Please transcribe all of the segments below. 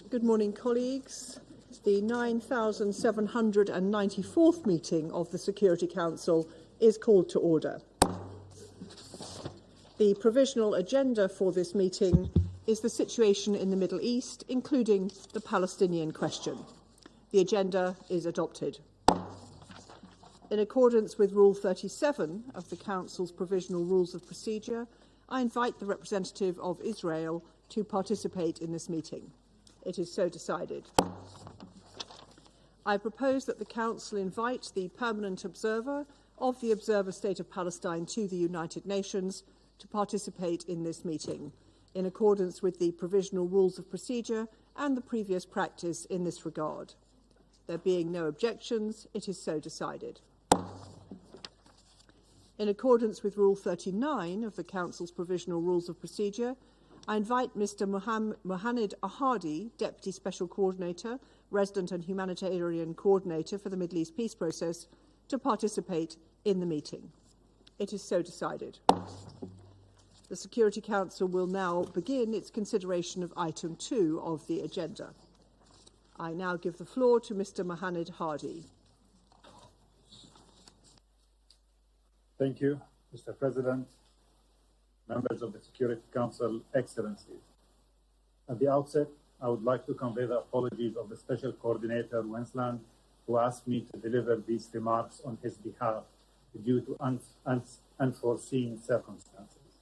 Good morning, colleagues. The 9,794th meeting of the Security Council is called to order. The provisional agenda for this meeting is the situation in the Middle East, including the Palestinian question. The agenda is adopted. In accordance with Rule 37 of the Council's Provisional Rules of Procedure, I invite the representative of Israel to participate in this meeting. It is so decided. I propose that the Council invite the permanent observer of the Observer State of Palestine to the United Nations to participate in this meeting, in accordance with the Provisional Rules of Procedure and the previous practice in this regard. There being no objections, it is so decided. In accordance with Rule 39 of the Council's Provisional Rules of Procedure, I invite Mr. Mohaned Ahadi, Deputy Special Coordinator, Resident and Humanitarian Coordinator for the Middle East Peace Process, to participate in the meeting. It is so decided. The Security Council will now begin its consideration of Item 2 of the agenda. I now give the floor to Mr. Mohaned Ahadi. Thank you, Mr. President, members of the Security Council, Excellencies. At the outset, I would like to convey the apologies of the Special Coordinator, Winsland, who asked me to deliver these remarks on his behalf due to unforeseen circumstances.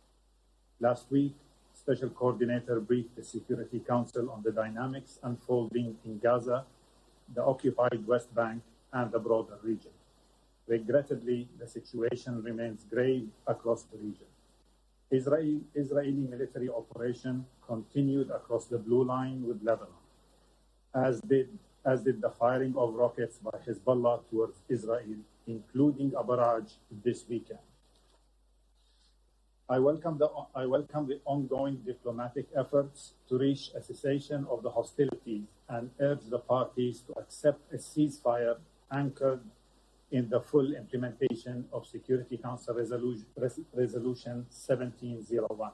Last week, Special Coordinator briefed the Security Council on the dynamics unfolding in Gaza, the occupied West Bank, and the broader region. Regrettably, the situation remains grave across the region. Israeli military operation continued across the Blue Line with Lebanon, as did the firing of rockets by Hezbollah towards Israel, including a barrage this weekend. I welcome the ongoing diplomatic efforts to reach a cessation of the hostilities and urge the parties to accept a ceasefire anchored in the full implementation of Security Council Resolution 1701.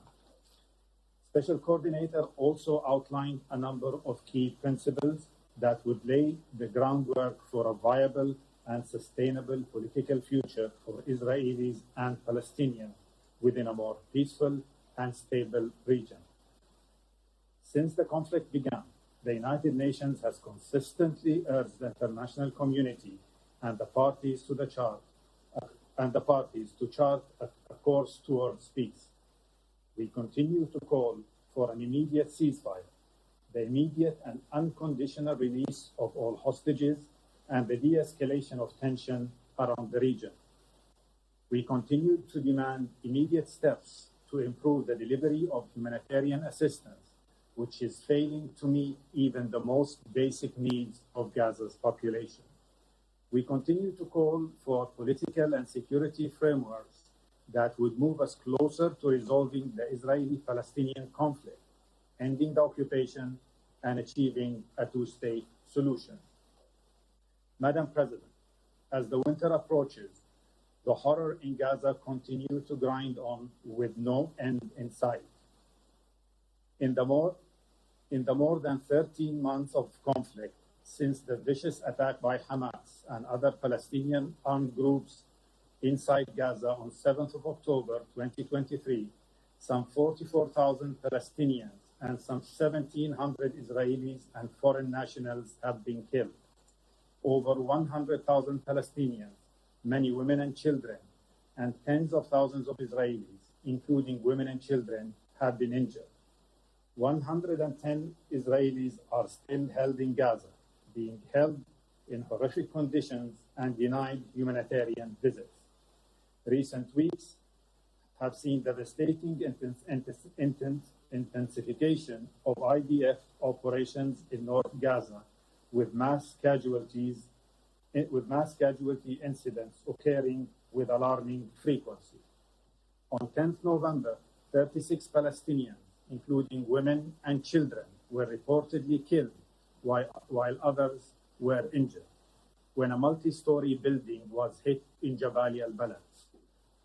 Special Coordinator also outlined a number of key principles that would lay the groundwork for a viable and sustainable political future for Israelis and Palestinians within a more peaceful and stable region. Since the conflict began, the United Nations has consistently urged the international community and the parties to chart a course towards peace. We continue to call for an immediate ceasefire, the immediate and unconditional release of all hostages, and the de-escalation of tension around the region. We continue to demand immediate steps to improve the delivery of humanitarian assistance, which is failing to meet even the most basic needs of Gaza's population. We continue to call for political and security frameworks that would move us closer to resolving the Israeli-Palestinian conflict, ending the occupation, and achieving a two-state solution. Madam President, as the winter approaches, the horror in Gaza continues to grind on with no end in sight. In the more than 13 months of conflict, since the vicious attack by Hamas and other Palestinian armed groups inside Gaza on 7th of October 2023, some 44,000 Palestinians and some 1,700 Israelis and foreign nationals have been killed. Over 100,000 Palestinians, many women and children, and tens of thousands of Israelis, including women and children, have been injured. 110 Israelis are still held in Gaza, being held in horrific conditions and denied humanitarian visits. Recent weeks have seen devastating intensification of IDF operations in North Gaza, with mass casualty incidents occurring with alarming frequency. On 10th November, 36 Palestinians, including women and children, were reportedly killed, while others were injured, when a multi-story building was hit in Jabal al-Balad.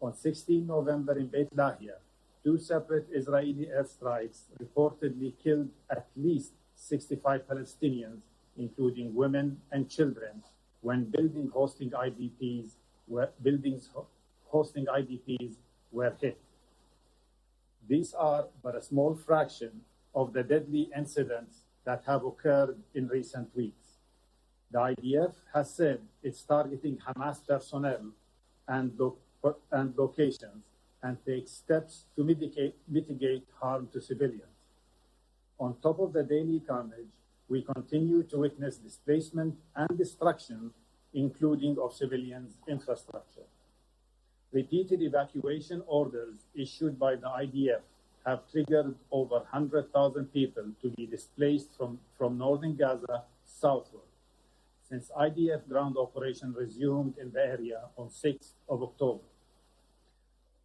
On 16 November in Beit Lahia, two separate Israeli airstrikes reportedly killed at least 65 Palestinians, including women and children, when buildings hosting IDPs were hit. These are but a small fraction of the deadly incidents that have occurred in recent weeks. The IDF has said it's targeting Hamas personnel and locations and takes steps to mitigate harm to civilians. On top of the daily carnage, we continue to witness displacement and destruction, including of civilians' infrastructure. Repeated evacuation orders issued by the IDF have triggered over 100,000 people to be displaced from northern Gaza southward since IDF ground operation resumed in the area on 6th of October.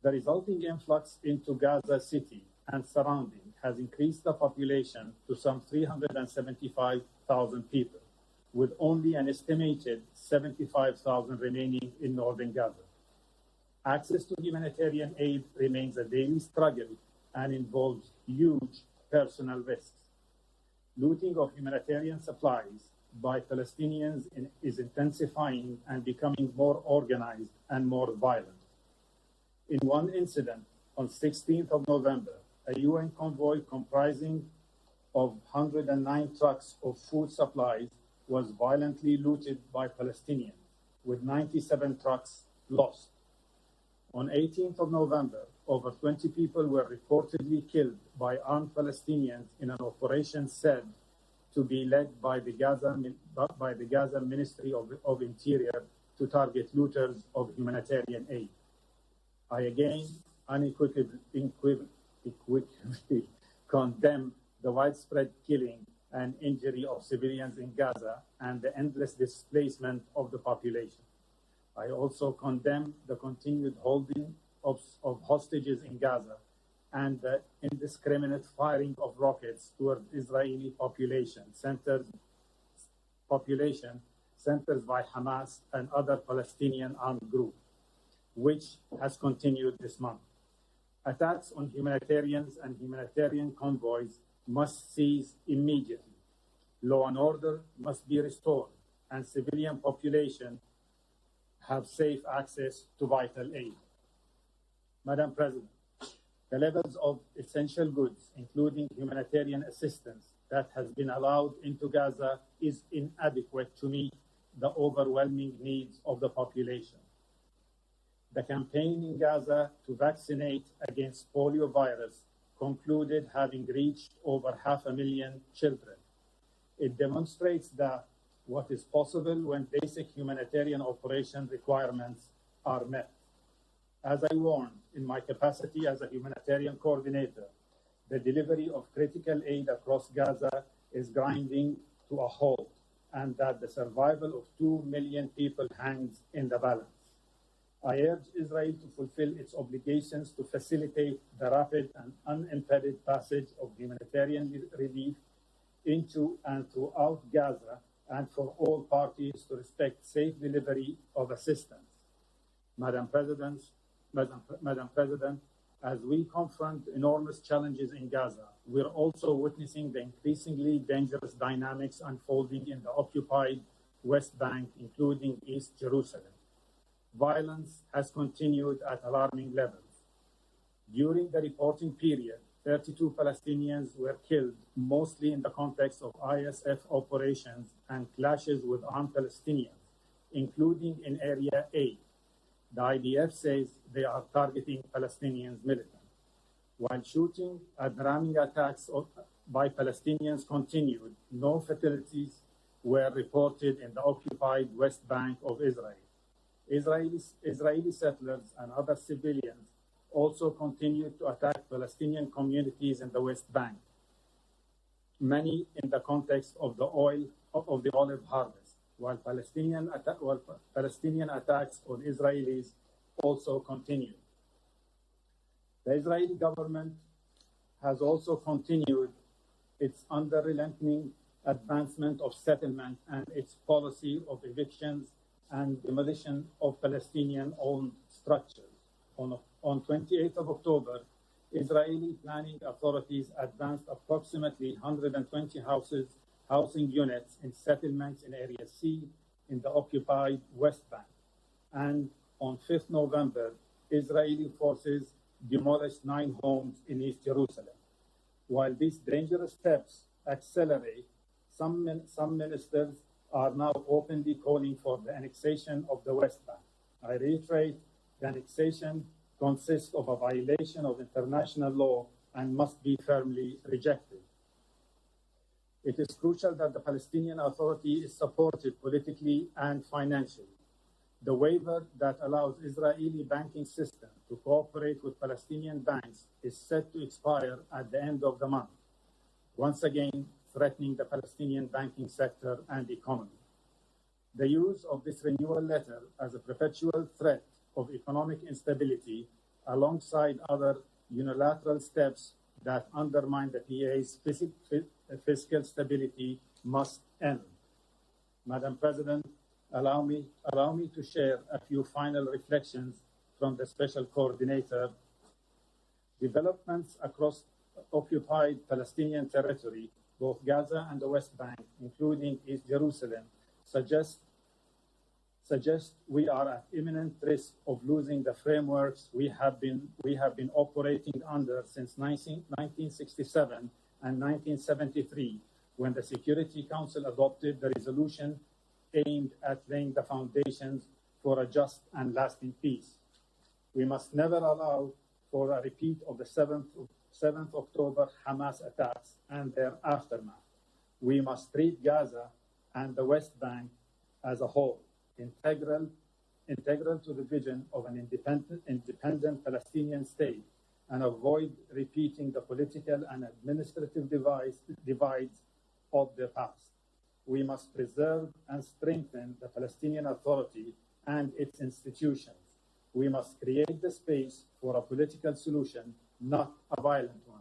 The resulting influx into Gaza City and surrounding has increased the population to some 375,000 people, with only an estimated 75,000 remaining in northern Gaza. Access to humanitarian aid remains a daily struggle and involves huge personal risks. Looting of humanitarian supplies by Palestinians is intensifying and becoming more organized and more violent. In one incident, on 16th of November, a UN convoy comprising of 109 trucks of food supplies was violently looted by Palestinians, with 97 trucks lost. On 18th of November, over 20 people were reportedly killed by armed Palestinians in an operation said to be led by the Gaza Ministry of Interior to target looters of humanitarian aid. I again unequivocally condemn the widespread killing and injury of civilians in Gaza and the endless displacement of the population. I also condemn the continued holding of hostages in Gaza and the indiscriminate firing of rockets toward Israeli population centers by Hamas and other Palestinian armed groups, which has continued this month. Attacks on humanitarians and humanitarian convoys must cease immediately. Law and order must be restored, and civilian population have safe access to vital aid. Madam President, the levels of essential goods, including humanitarian assistance, that has been allowed into Gaza is inadequate to meet the overwhelming needs of the population. The campaign in Gaza to vaccinate against polio virus concluded having reached over 500,000 children. It demonstrates that what is possible when basic humanitarian operation requirements are met. As I warned in my capacity as a humanitarian coordinator, the delivery of critical aid across Gaza is grinding to a halt, and that the survival of 2 million people hangs in the balance. I urge Israel to fulfill its obligations to facilitate the rapid and unimpeded passage of humanitarian relief into and throughout Gaza, and for all parties to respect safe delivery of assistance. Madam President, as we confront enormous challenges in Gaza, we're also witnessing the increasingly dangerous dynamics unfolding in the occupied West Bank, including East Jerusalem. Violence has continued at alarming levels. During the reporting period, 32 Palestinians were killed, mostly in the context of ISF operations and clashes with armed Palestinians, including in Area A. The IDF says they are targeting Palestinians militant. While shooting and ramming attacks by Palestinians continued, no fatalities were reported in the occupied West Bank of Israel. Israeli settlers and other civilians also continued to attack Palestinian communities in the West Bank, many in the context of the olive harvest, while Palestinian attacks on Israelis also continued. The Israeli government has also continued its unrelenting advancement of settlement and its policy of evictions and demolition of Palestinian-owned structures. On 28th of October, Israeli planning authorities advanced approximately 120 housing units in settlements in Area C in the occupied West Bank. And on 5th November, Israeli forces demolished 9 homes in East Jerusalem. While these dangerous steps accelerate, some ministers are now openly calling for the annexation of the West Bank. I reiterate, the annexation consists of a violation of international law and must be firmly rejected. It is crucial that the Palestinian Authority is supported politically and financially. The waiver that allows Israeli banking system to cooperate with Palestinian banks is set to expire at the end of the month, once again threatening the Palestinian banking sector and economy. The use of this renewal letter as a perpetual threat of economic instability, alongside other unilateral steps that undermine the PA's fiscal stability, must end. Madam President, allow me to share a few final reflections from the Special Coordinator. Developments across occupied Palestinian territory, both Gaza and the West Bank, including East Jerusalem, suggest we are at imminent risk of losing the frameworks we have been operating under since 1967 and 1973, when the Security Council adopted the resolution aimed at laying the foundations for a just and lasting peace. We must never allow for a repeat of the 7th October Hamas attacks and their aftermath. We must treat Gaza and the West Bank as a whole, integral to the vision of an independent Palestinian state, and avoid repeating the political and administrative divides of the past. We must preserve and strengthen the Palestinian Authority and its institutions. We must create the space for a political solution, not a violent one.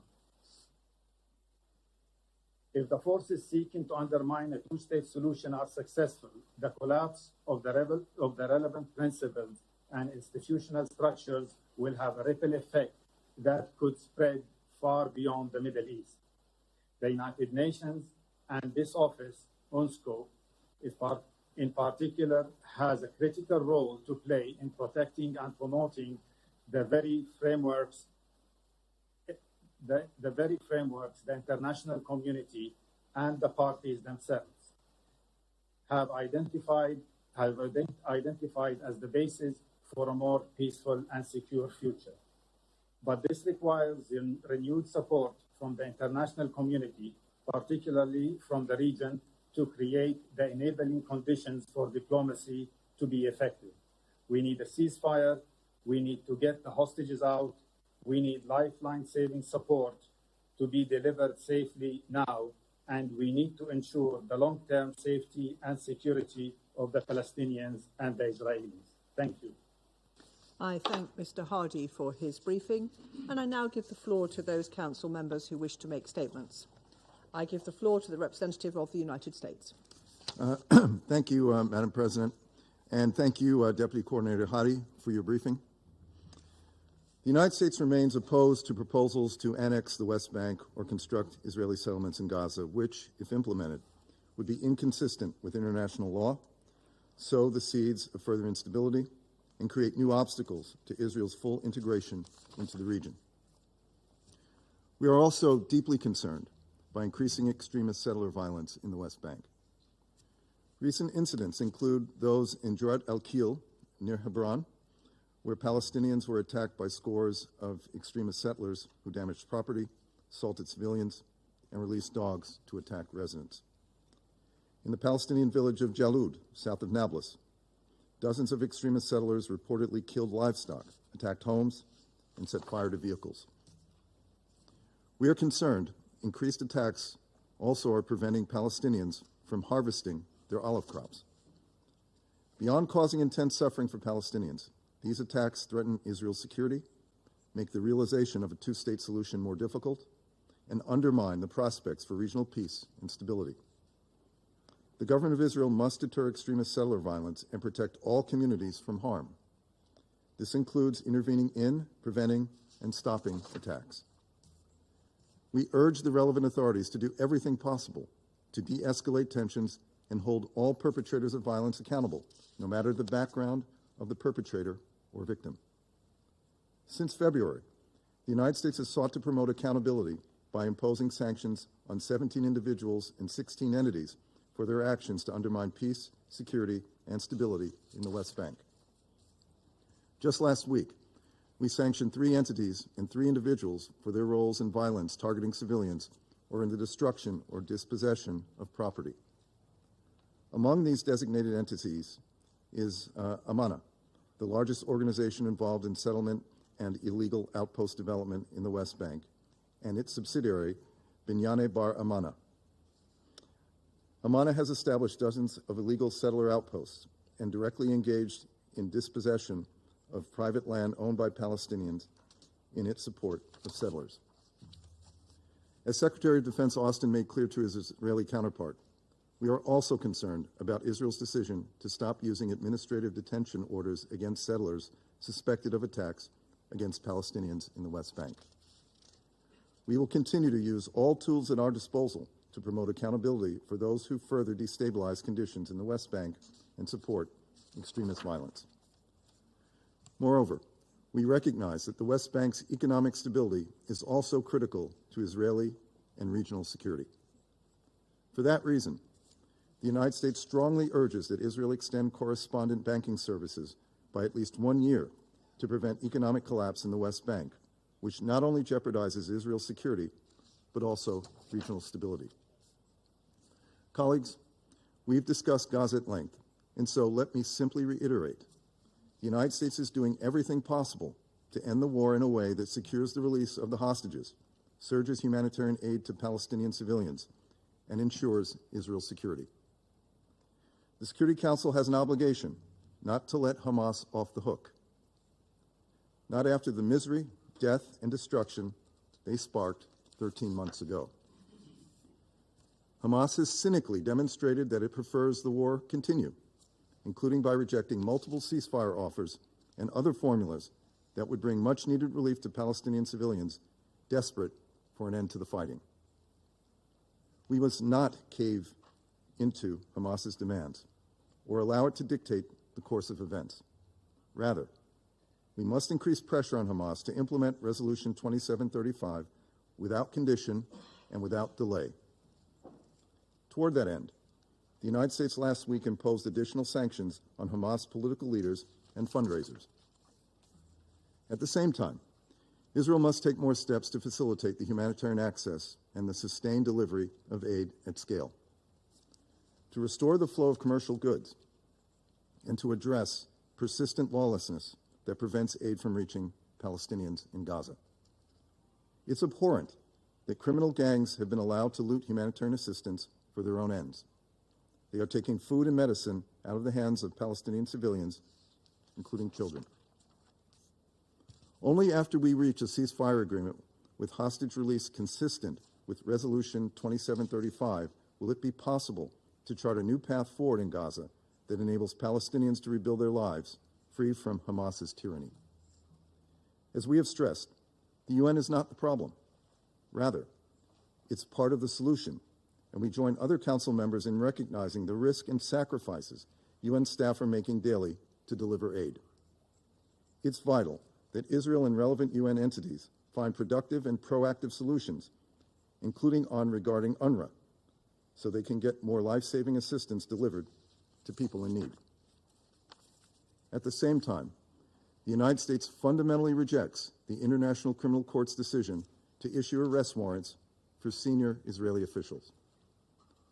If the forces seeking to undermine a two-state solution are successful, the collapse of the relevant principles and institutional structures will have a ripple effect that could spread far beyond the Middle East. The United Nations and this office, UNSCO, in particular, has a critical role to play in protecting and promoting the very frameworks the international community and the parties themselves have identified as the basis for a more peaceful and secure future. But this requires renewed support from the international community, particularly from the region, to create the enabling conditions for diplomacy to be effective. We need a ceasefire. We need to get the hostages out. We need lifeline-saving support to be delivered safely now, and we need to ensure the long-term safety and security of the Palestinians and the Israelis. Thank you. I thank Mr. Hardy for his briefing, and I now give the floor to those council members who wish to make statements. I give the floor to the representative of the United States. Thank you, Madam President, and thank you, Deputy Coordinator Hadi, for your briefing. The United States remains opposed to proposals to annex the West Bank or construct Israeli settlements in Gaza, which, if implemented, would be inconsistent with international law, sow the seeds of further instability, and create new obstacles to Israel's full integration into the region. We are also deeply concerned by increasing extremist settler violence in the West Bank. Recent incidents include those in Jurat al-Kil, near Hebron, where Palestinians were attacked by scores of extremist settlers who damaged property, assaulted civilians, and released dogs to attack residents. In the Palestinian village of Jalud, south of Nablus, dozens of extremist settlers reportedly killed livestock, attacked homes, and set fire to vehicles. We are concerned increased attacks also are preventing Palestinians from harvesting their olive crops. Beyond causing intense suffering for Palestinians, these attacks threaten Israel's security, make the realization of a two-state solution more difficult, and undermine the prospects for regional peace and stability. The government of Israel must deter extremist settler violence and protect all communities from harm. This includes intervening in, preventing, and stopping attacks. We urge the relevant authorities to do everything possible to de-escalate tensions and hold all perpetrators of violence accountable, no matter the background of the perpetrator or victim. Since February, the United States has sought to promote accountability by imposing sanctions on 17 individuals and 16 entities for their actions to undermine peace, security, and stability in the West Bank. Just last week, we sanctioned 3 entities and 3 individuals for their roles in violence targeting civilians or in the destruction or dispossession of property. Among these designated entities is Amana, the largest organization involved in settlement and illegal outpost development in the West Bank, and its subsidiary, Binyane Bar Amana. Amana has established dozens of illegal settler outposts and directly engaged in dispossession of private land owned by Palestinians in its support of settlers. As Secretary of Defense Austin made clear to his Israeli counterpart, we are also concerned about Israel's decision to stop using administrative detention orders against settlers suspected of attacks against Palestinians in the West Bank. We will continue to use all tools at our disposal to promote accountability for those who further destabilize conditions in the West Bank and support extremist violence. Moreover, we recognize that the West Bank's economic stability is also critical to Israeli and regional security. For that reason, the United States strongly urges that Israel extend correspondent banking services by at least 1 year to prevent economic collapse in the West Bank, which not only jeopardizes Israel's security, but also regional stability. Colleagues, we've discussed Gaza at length, and so let me simply reiterate. The United States is doing everything possible to end the war in a way that secures the release of the hostages, surges humanitarian aid to Palestinian civilians, and ensures Israel's security. The Security Council has an obligation not to let Hamas off the hook. Not after the misery, death, and destruction they sparked 13 months ago. Hamas has cynically demonstrated that it prefers the war continue, including by rejecting multiple ceasefire offers and other formulas that would bring much-needed relief to Palestinian civilians desperate for an end to the fighting. We must not cave into Hamas's demands or allow it to dictate the course of events. Rather, we must increase pressure on Hamas to implement Resolution 2735 without condition and without delay. Toward that end, the United States last week imposed additional sanctions on Hamas political leaders and fundraisers. At the same time, Israel must take more steps to facilitate the humanitarian access and the sustained delivery of aid at scale. To restore the flow of commercial goods and to address persistent lawlessness that prevents aid from reaching Palestinians in Gaza. It's abhorrent that criminal gangs have been allowed to loot humanitarian assistance for their own ends. They are taking food and medicine out of the hands of Palestinian civilians, including children. Only after we reach a ceasefire agreement with hostage release consistent with Resolution 2735 will it be possible to chart a new path forward in Gaza that enables Palestinians to rebuild their lives free from Hamas's tyranny. As we have stressed, the UN is not the problem. Rather, it's part of the solution, and we join other Council members in recognizing the risk and sacrifices UN staff are making daily to deliver aid. It's vital that Israel and relevant UN entities find productive and proactive solutions, including on regarding UNRWA, so they can get more life-saving assistance delivered to people in need. At the same time, the United States fundamentally rejects the International Criminal Court's decision to issue arrest warrants for senior Israeli officials.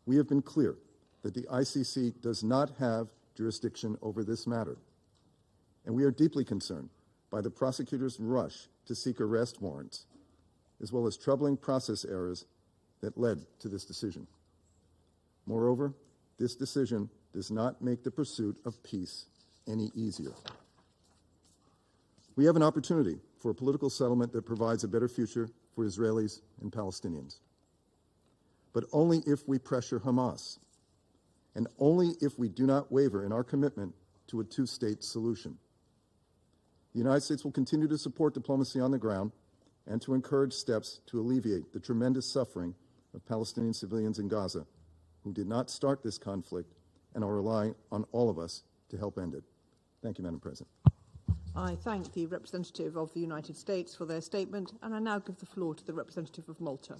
We have been clear that the ICC does not have jurisdiction over this matter, and we are deeply concerned by the prosecutor's rush to seek arrest warrants, as well as troubling process errors that led to this decision. Moreover, this decision does not make the pursuit of peace any easier. We have an opportunity for a political settlement that provides a better future for Israelis and Palestinians. But only if we pressure Hamas, and only if we do not waver in our commitment to a two-state solution. The United States will continue to support diplomacy on the ground and to encourage steps to alleviate the tremendous suffering of Palestinian civilians in Gaza who did not start this conflict and are relying on all of us to help end it. Thank you, Madam President. I thank the representative of the United States for their statement, and I now give the floor to the representative of Malta.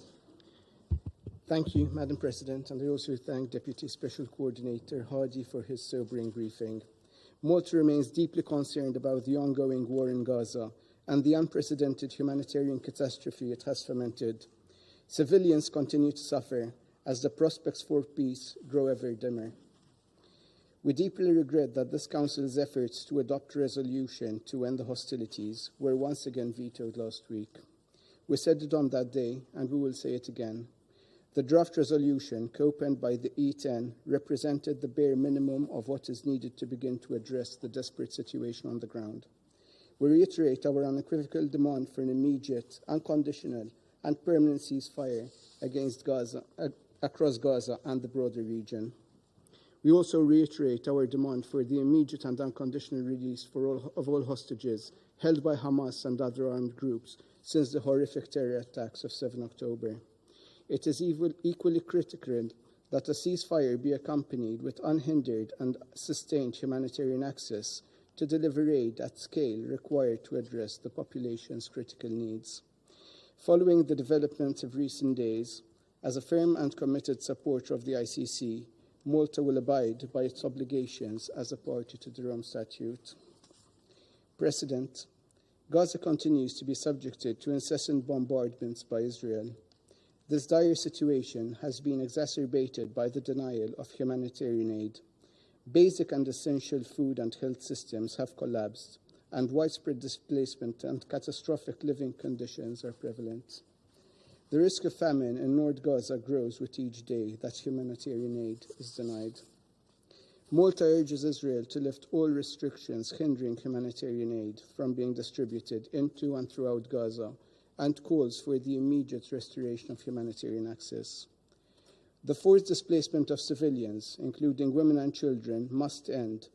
Thank you, Madam President, and I also thank Deputy Special Coordinator Hadi for his sobering briefing. Malta remains deeply concerned about the ongoing war in Gaza and the unprecedented humanitarian catastrophe it has fomented. Civilians continue to suffer as the prospects for peace grow ever dimmer. We deeply regret that this Council's efforts to adopt a resolution to end the hostilities were once again vetoed last week. We said it on that day, and we will say it again. The draft resolution, co-penned by the E10, represented the bare minimum of what is needed to begin to address the desperate situation on the ground. We reiterate our unequivocal demand for an immediate, unconditional, and permanent ceasefire against Gaza, across Gaza and the broader region. We also reiterate our demand for the immediate and unconditional release of all hostages held by Hamas and other armed groups since the horrific terror attacks of 7 October. It is equally critical that a ceasefire be accompanied with unhindered and sustained humanitarian access to deliver aid at scale required to address the population's critical needs. Following the developments of recent days, as a firm and committed supporter of the ICC, Malta will abide by its obligations as a party to the Rome Statute. President, Gaza continues to be subjected to incessant bombardments by Israel. This dire situation has been exacerbated by the denial of humanitarian aid. Basic and essential food and health systems have collapsed, and widespread displacement and catastrophic living conditions are prevalent. The risk of famine in North Gaza grows with each day that humanitarian aid is denied. Malta urges Israel to lift all restrictions hindering humanitarian aid from being distributed into and throughout Gaza, and calls for the immediate restoration of humanitarian access. The forced displacement of civilians, including women and children, must end,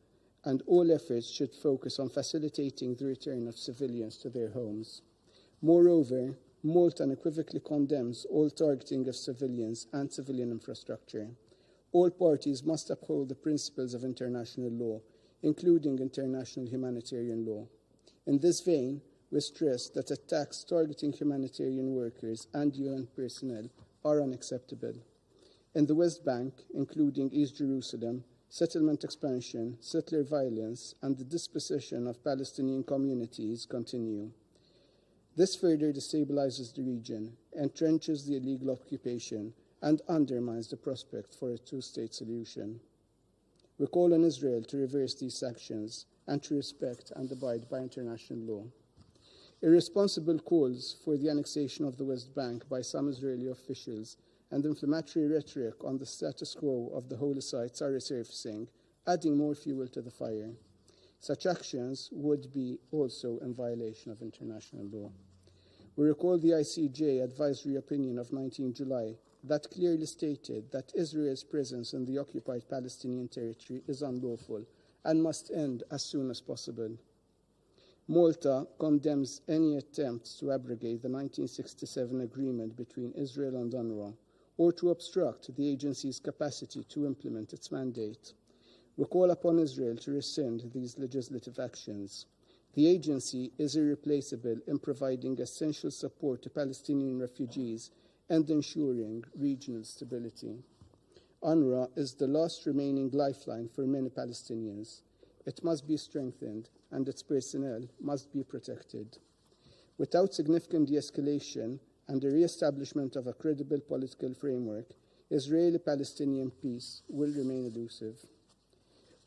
and all efforts should focus on facilitating the return of civilians to their homes. Moreover, Malta unequivocally condemns all targeting of civilians and civilian infrastructure. All parties must uphold the principles of international law, including international humanitarian law. In this vein, we stress that attacks targeting humanitarian workers and UN personnel are unacceptable. In the West Bank, including East Jerusalem, settlement expansion, settler violence, and the dispossession of Palestinian communities continue. This further destabilizes the region, entrenches the illegal occupation, and undermines the prospect for a two-state solution. We call on Israel to reverse these actions and to respect and abide by international law. Irresponsible calls for the annexation of the West Bank by some Israeli officials and inflammatory rhetoric on the status quo of the holy sites are resurfacing, adding more fuel to the fire. Such actions would be also in violation of international law. We recall the ICJ advisory opinion of 19 July that clearly stated that Israel's presence in the occupied Palestinian territory is unlawful and must end as soon as possible. Malta condemns any attempts to abrogate the 1967 agreement between Israel and UNRWA or to obstruct the agency's capacity to implement its mandate. We call upon Israel to rescind these legislative actions. The agency is irreplaceable in providing essential support to Palestinian refugees and ensuring regional stability. UNRWA is the last remaining lifeline for many Palestinians. It must be strengthened, and its personnel must be protected. Without significant de-escalation and the re-establishment of a credible political framework, Israeli-Palestinian peace will remain elusive.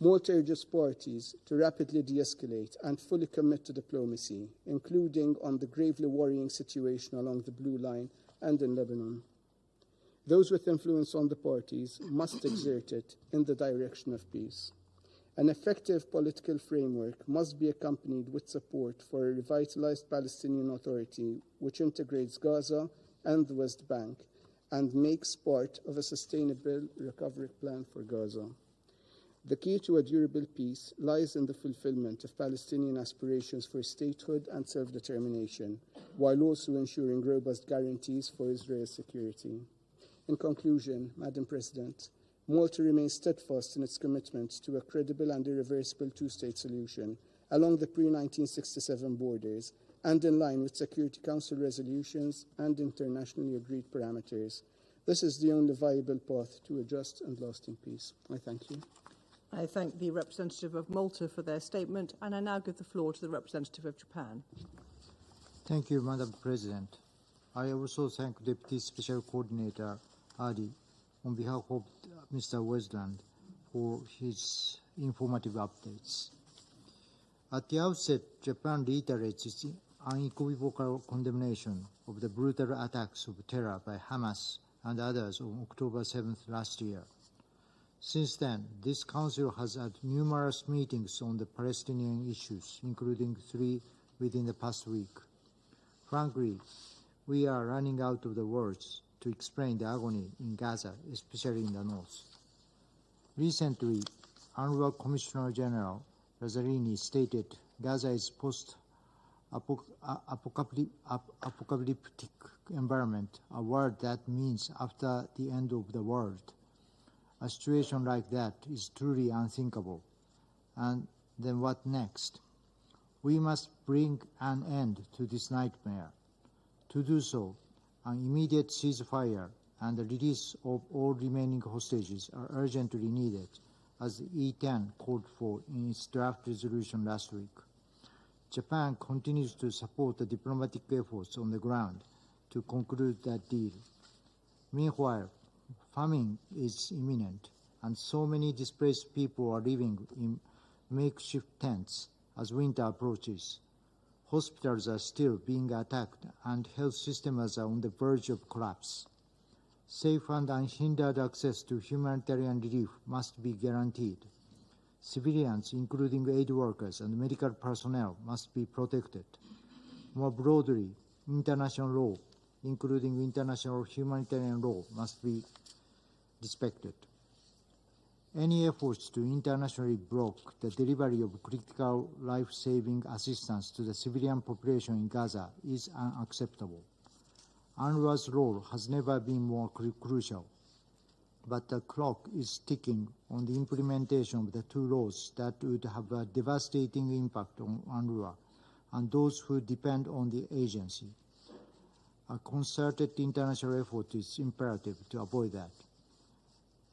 Malta urges parties to rapidly de-escalate and fully commit to diplomacy, including on the gravely worrying situation along the Blue Line and in Lebanon. Those with influence on the parties must exert it in the direction of peace. An effective political framework must be accompanied with support for a revitalized Palestinian Authority which integrates Gaza and the West Bank and makes part of a sustainable recovery plan for Gaza. The key to a durable peace lies in the fulfillment of Palestinian aspirations for statehood and self-determination, while also ensuring robust guarantees for Israel's security. In conclusion, Madam President, Malta remains steadfast in its commitment to a credible and irreversible two-state solution along the pre-1967 borders and in line with Security Council resolutions and internationally agreed parameters. This is the only viable path to a just and lasting peace. I thank you. I thank the representative of Malta for their statement, and I now give the floor to the representative of Japan. Thank you, Madam President. I also thank Deputy Special Coordinator Hadi on behalf of Mr. Westland for his informative updates. At the outset, Japan reiterates its unequivocal condemnation of the brutal attacks of terror by Hamas and others on October 7th last year. Since then, this Council has had numerous meetings on the Palestinian issues, including 3 within the past week. Frankly, we are running out of the words to explain the agony in Gaza, especially in the north. Recently, UNRWA Commissioner General Lazzarini stated Gaza is post-apocalyptic environment, a word that means after the end of the world. A situation like that is truly unthinkable. And then what next? We must bring an end to this nightmare. To do so, an immediate ceasefire and the release of all remaining hostages are urgently needed, as the E10 called for in its draft resolution last week. Japan continues to support the diplomatic efforts on the ground to conclude that deal. Meanwhile, famine is imminent, and so many displaced people are living in makeshift tents as winter approaches. Hospitals are still being attacked, and health systems are on the verge of collapse. Safe and unhindered access to humanitarian relief must be guaranteed. Civilians, including aid workers and medical personnel, must be protected. More broadly, international law, including international humanitarian law, must be respected. Any efforts to internationally block the delivery of critical life-saving assistance to the civilian population in Gaza is unacceptable. UNRWA's role has never been more crucial, but the clock is ticking on the implementation of the 2 laws that would have a devastating impact on UNRWA and those who depend on the agency. A concerted international effort is imperative to avoid that.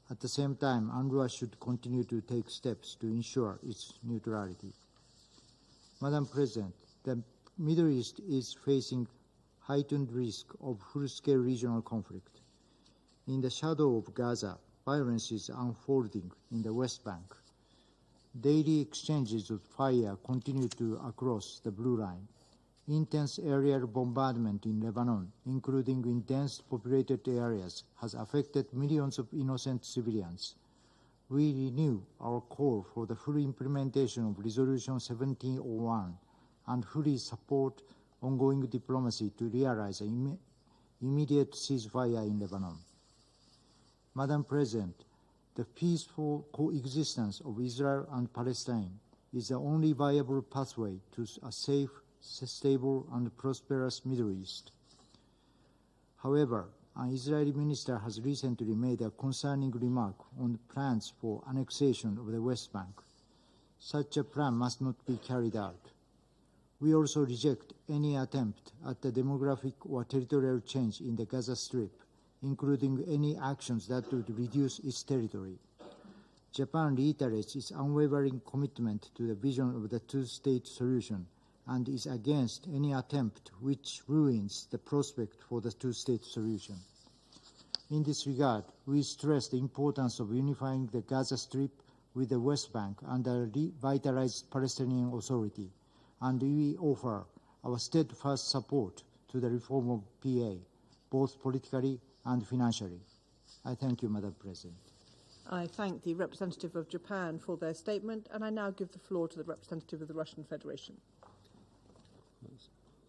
At the same time, UNRWA should continue to take steps to ensure its neutrality. Madam President, the Middle East is facing heightened risk of full-scale regional conflict. In the shadow of Gaza, violence is unfolding in the West Bank. Daily exchanges of fire continue across the Blue Line. Intense aerial bombardment in Lebanon, including in dense populated areas, has affected millions of innocent civilians. We renew our call for the full implementation of Resolution 1701 and fully support ongoing diplomacy to realize an immediate ceasefire in Lebanon. Madam President, the peaceful coexistence of Israel and Palestine is the only viable pathway to a safe, stable, and prosperous Middle East. However, an Israeli minister has recently made a concerning remark on plans for annexation of the West Bank. Such a plan must not be carried out. We also reject any attempt at the demographic or territorial change in the Gaza Strip, including any actions that would reduce its territory. Japan reiterates its unwavering commitment to the vision of the 2-state solution and is against any attempt which ruins the prospect for the 2-state solution. In this regard, we stress the importance of unifying the Gaza Strip with the West Bank under a revitalized Palestinian Authority, and we offer our steadfast support to the reform of PA, both politically and financially. I thank you, Madam President. I thank the representative of Japan for their statement, and I now give the floor to the representative of the Russian Federation.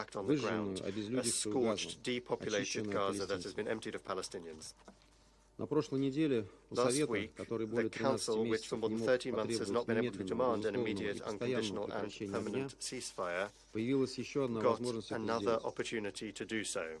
fact on the выжженную, ground, a обезлюдевшую Газу, scorched, depopulated очищенную Gaza that has палестинцев. been emptied of Palestinians. На прошлой неделе у Last Совета, week, который the более 13 Council, which for месяцев more не than мог 30 months has потребовать not been able to немедленного, demand an безусловного immediate, и постоянного unconditional, and прекращения огня, permanent ceasefire, появилась еще одна got возможность это another сделать. opportunity to do so.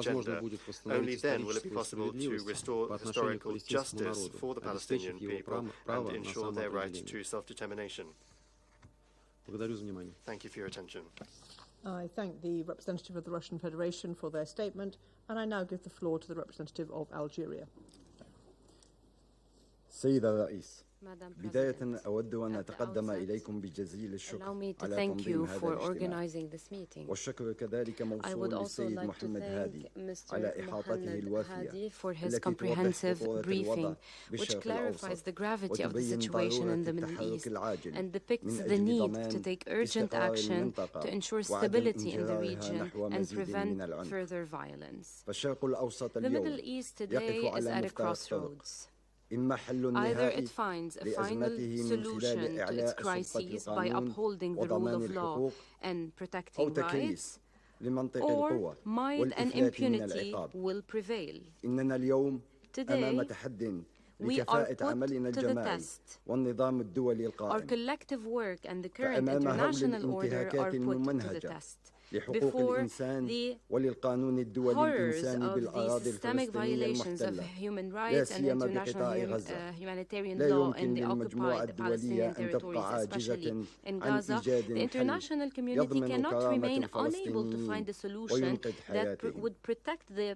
agenda. будет Only восстановить then will it be историческую possible to справедливость restore по отношению к historical палестинскому justice народу, for the Palestinian обеспечив его people and право на ensure their right самоопределение. to self-determination. Благодарю за внимание. Thank you for your attention. I thank the representative of the Russian Federation for their statement, and I now give the floor to the representative of Algeria. سيد الرئيس Madam بداية President, أود أن at the أتقدم outset, إليكم بجزيل allow الشكر me to على thank تنظيم you هذا for الاجتماع organizing this meeting. والشكر كذلك I would موصول also للسيد like to محمد هادي thank على Mr. إحاطته Mohammed الوافية Hadi for his التي توضح comprehensive خطورة briefing, الوضع which بالشرق clarifies الأوسط the gravity of the وتبين situation ضرورة in the Middle التحرك East العاجل and depicts من the أجل need to ضمان take urgent استقرار action المنطقة to ensure وعدم stability in the انجرارها region نحو and مزيد من prevent العنف. further violence. فالشرق الأوسط The Middle اليوم East today يقف is على at a مفترق الطرق crossroads. إما حل Either نهائي it finds a final لأزمته من solution خلال to its إعلاء سلطة crises by القانون upholding the rule وضمان of law الحقوق and أو protecting rights, تكريس لمنطق or القوة might and والإفلات من impunity العقاب. will prevail. إننا اليوم أمام Today, تحد we are لكفاءة put عملنا to the الجماعي test. والنظام الدولي Our القائم collective work and the current فأمام هول international order الانتهاكات are put to the الممنهجة test. لحقوق Before الإنسان the وللقانون الدولي horrors الإنساني of the بالأراضي systemic الفلسطينية violations of المحتلة human لا rights and سيما international بقطاع غزة humanitarian لا law in يمكن the للمجموعة occupied الدولية Palestinian أن territories, تبقى عاجزة especially in عن Gaza. إيجاد The حل international community يضمن cannot كرامة remain unable to الفلسطينيين find a solution وينقذ that حياتهم. would protect the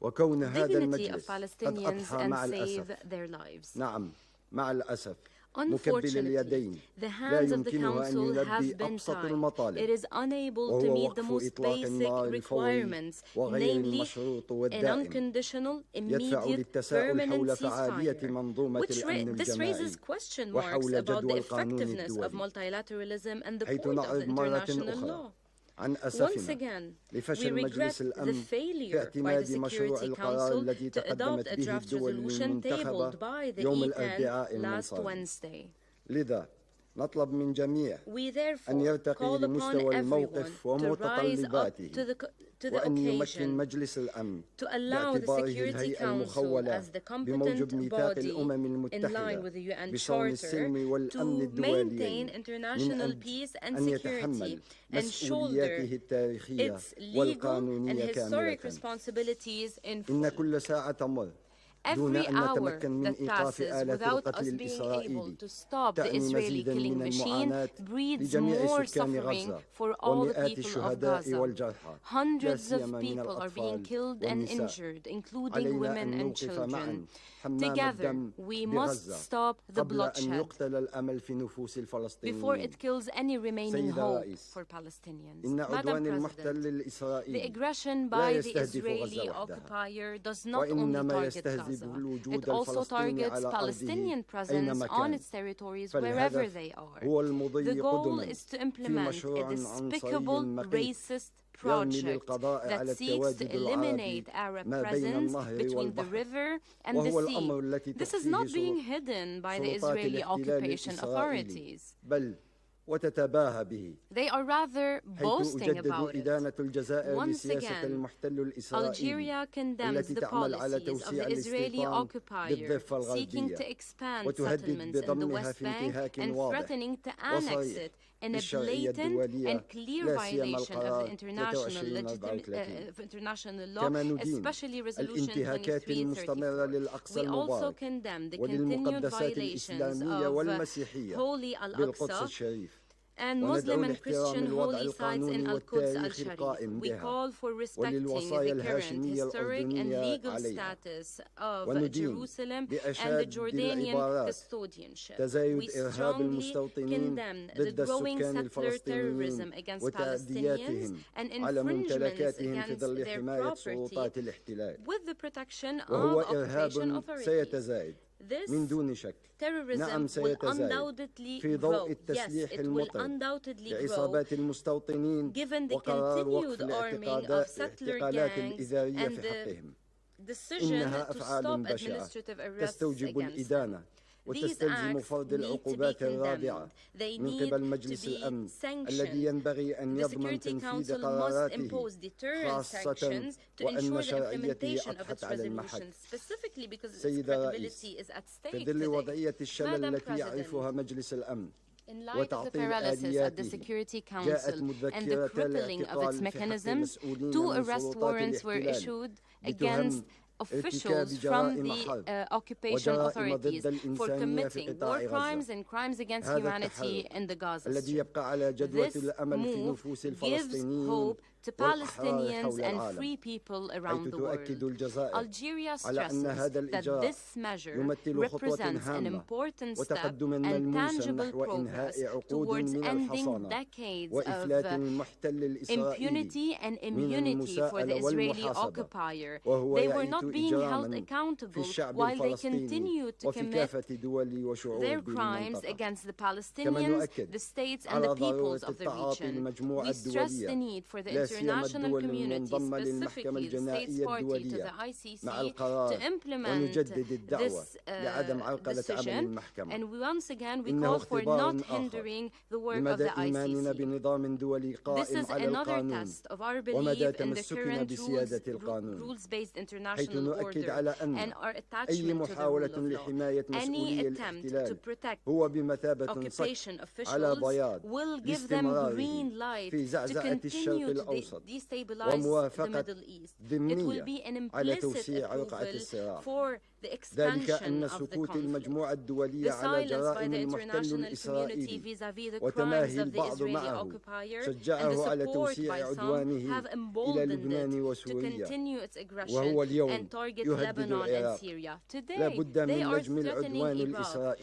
وكون هذا dignity of المجلس قد Palestinians أضحى and مع save الأسف their lives. نعم مع الأسف مكبل Unfortunately, اليدين the لا hands of the يمكنه أن Council have يلبي been أبسط tied. المطالب It is unable to وهو meet the وقف most إطلاق basic النار الفوري requirements, وغير namely المشروط an والدائم unconditional, يدفع immediate, للتساؤل permanent حول فعالية ceasefire. منظومة الأمن This الجماعي raises question marks وحول about the جدوى القانون effectiveness of الدولي multilateralism and the حيث point of the نعرض مرة international أخرى law. عن Once أسفنا again, we لفشل regret مجلس the الأمن في failure by the اعتماد مشروع Security القرار Council الذي to adopt تقدمت a به draft الدول resolution المنتخبة tabled by the يوم EPAN الأربعاء last المنصرم. Wednesday. لذا نطلب من جميع We أن therefore يرتقي call upon لمستوى everyone الموقف to rise up ومتطلباته to the وأن يمكن occasion, مجلس الأمن to allow the باعتباره Security الهيئة Council المخولة as the competent بموجب ميثاق body الأمم in line المتحدة with the UN بصون Charter السلم والأمن to الدوليين maintain من international أجل peace and أن security يتحمل and shoulder مسؤولياته التاريخية its legal and والقانونية historic كاملة. responsibilities in إن full. كل ساعة تمر دون Every أن hour نتمكن من that إيقاف passes آلة without القتل us being able الإسرائيلي to stop the تعني Israeli مزيدا killing من machine المعاناة breeds لجميع more سكان suffering غزة for all the ومئات people of الشهداء Gaza. والجرحى لا Hundreds of سيما من people are being الأطفال killed and والنساء. injured, including علينا women أن and نوقف معا children. حمام Together, الدم we must بغزة stop the قبل أن bloodshed يقتل الأمل في نفوس before الفلسطينيين. it kills any remaining سيد hope الرئيس، for Palestinians. إن Madam عدوان President, المحتل the الإسرائيلي aggression لا by the يستهدف Israeli غزة وحدها occupier does not only وإنما target يستهدف Gaza, الوجود it also الفلسطيني targets على أرضه Palestinian presence أينما on كان. its territories wherever فالهدف they are. هو المضي The goal قدما is to في implement مشروع a عنصري despicable مقيت racist يرمي project للقضاء that على seeks to التواجد eliminate العربي Arab ما بين presence النهر between the والبحر river and the وهو sea. الأمر التي This is تخفيه not being hidden by the سلطات Israeli الاحتلال occupation الإسرائيلي authorities. بل وتتباهى به They are rather حيث boasting أجدد about it. إدانة الجزائر Once لسياسة again, المحتل الإسرائيلي Algeria condemns التي the تعمل على policies of توسيع the Israeli الاستيطان occupier بالضفة seeking to الغربية expand وتهدد settlements in the بضمها West في Bank انتهاك and واضح threatening to annex وصريح it in a للشرعية blatant الدولية and clear لا سيما violation of the القرار international law, كما ندين especially Resolution الانتهاكات المستمرة 2334. للأقصى We also المبارك condemn the continued وللمقدسات violations الإسلامية of والمسيحية Holy بالقدس Al-Aqsa الشريف and وندعو Muslim and لاحترام Christian الوضع holy sites in القانوني Al-Quds والتاريخي Al-Sharif. القائم We بها call for respecting وللوصايا the current الهاشمية historic and الأردنية legal عليها status of وندين Jerusalem and the بأشد Jordanian العبارات custodianship. We تزايد إرهاب strongly المستوطنين condemn the ضد growing السكان settler terrorism الفلسطينيين against Palestinians وتعدياتهم and على infringements ممتلكاتهم في against ظل their حماية property سلطات الاحتلال with the protection of وهو occupation إرهاب authorities. سيتزايد This من دون شك نعم terrorism will سيتزايد undoubtedly في grow. ضوء Yes, التسليح it will المطر undoubtedly grow لعصابات المستوطنين given the وقرار وقف continued arming of settler الاعتقالات gangs الإذارية and في the حقهم decision إنها to أفعال stop بشعة administrative arrests تستوجب against them. الإدانة وتستلزم These فرض acts need to be العقوبات الرادعة condemned. They من need قبل to مجلس be الأمن sanctioned. الذي ينبغي أن The يضمن Security تنفيذ Council must قراراته impose deterrent خاصة sanctions to وأن ensure the شرعيته implementation of its أضحت على المحك. resolutions, specifically because its سيد الرئيس، credibility is at stake في ظل today. وضعية الشلل Madam التي President, يعرفها مجلس الأمن in light of the وتعطيل paralysis at the آلياته Security جاءت Council and the مذكرة crippling of its الاعتقال في حق mechanisms, مسؤولين 2 من arrest سلطات warrants were الاحتلال issued بتهم against officials from the occupation authorities for committing war crimes and crimes against humanity in the Gaza Strip. This move gives hope to Palestinians and free people around the world. Algeria stresses that this measure represents an important step and tangible progress towards ending decades of impunity and immunity for the Israeli occupier. They were not being held accountable while they continued to commit their crimes against the Palestinians, the states, and the peoples of the region. We stress the need for the international community, specifically the states party to the ICC, to implement this decision. And once again, we call for not hindering the work of the ICC. This is another test of our belief in the current rules-based international order and our attachment to the rule of law. Any attempt to protect occupation officials will give them green light to continue to destabilize the Middle East. It will be an implicit approval for the expansion of the conflict. The silence by the international community vis-à-vis the crimes of the Israeli occupier and the support by some have emboldened it to continue its aggression and target Lebanon and Syria. Today, they are threatening Iraq.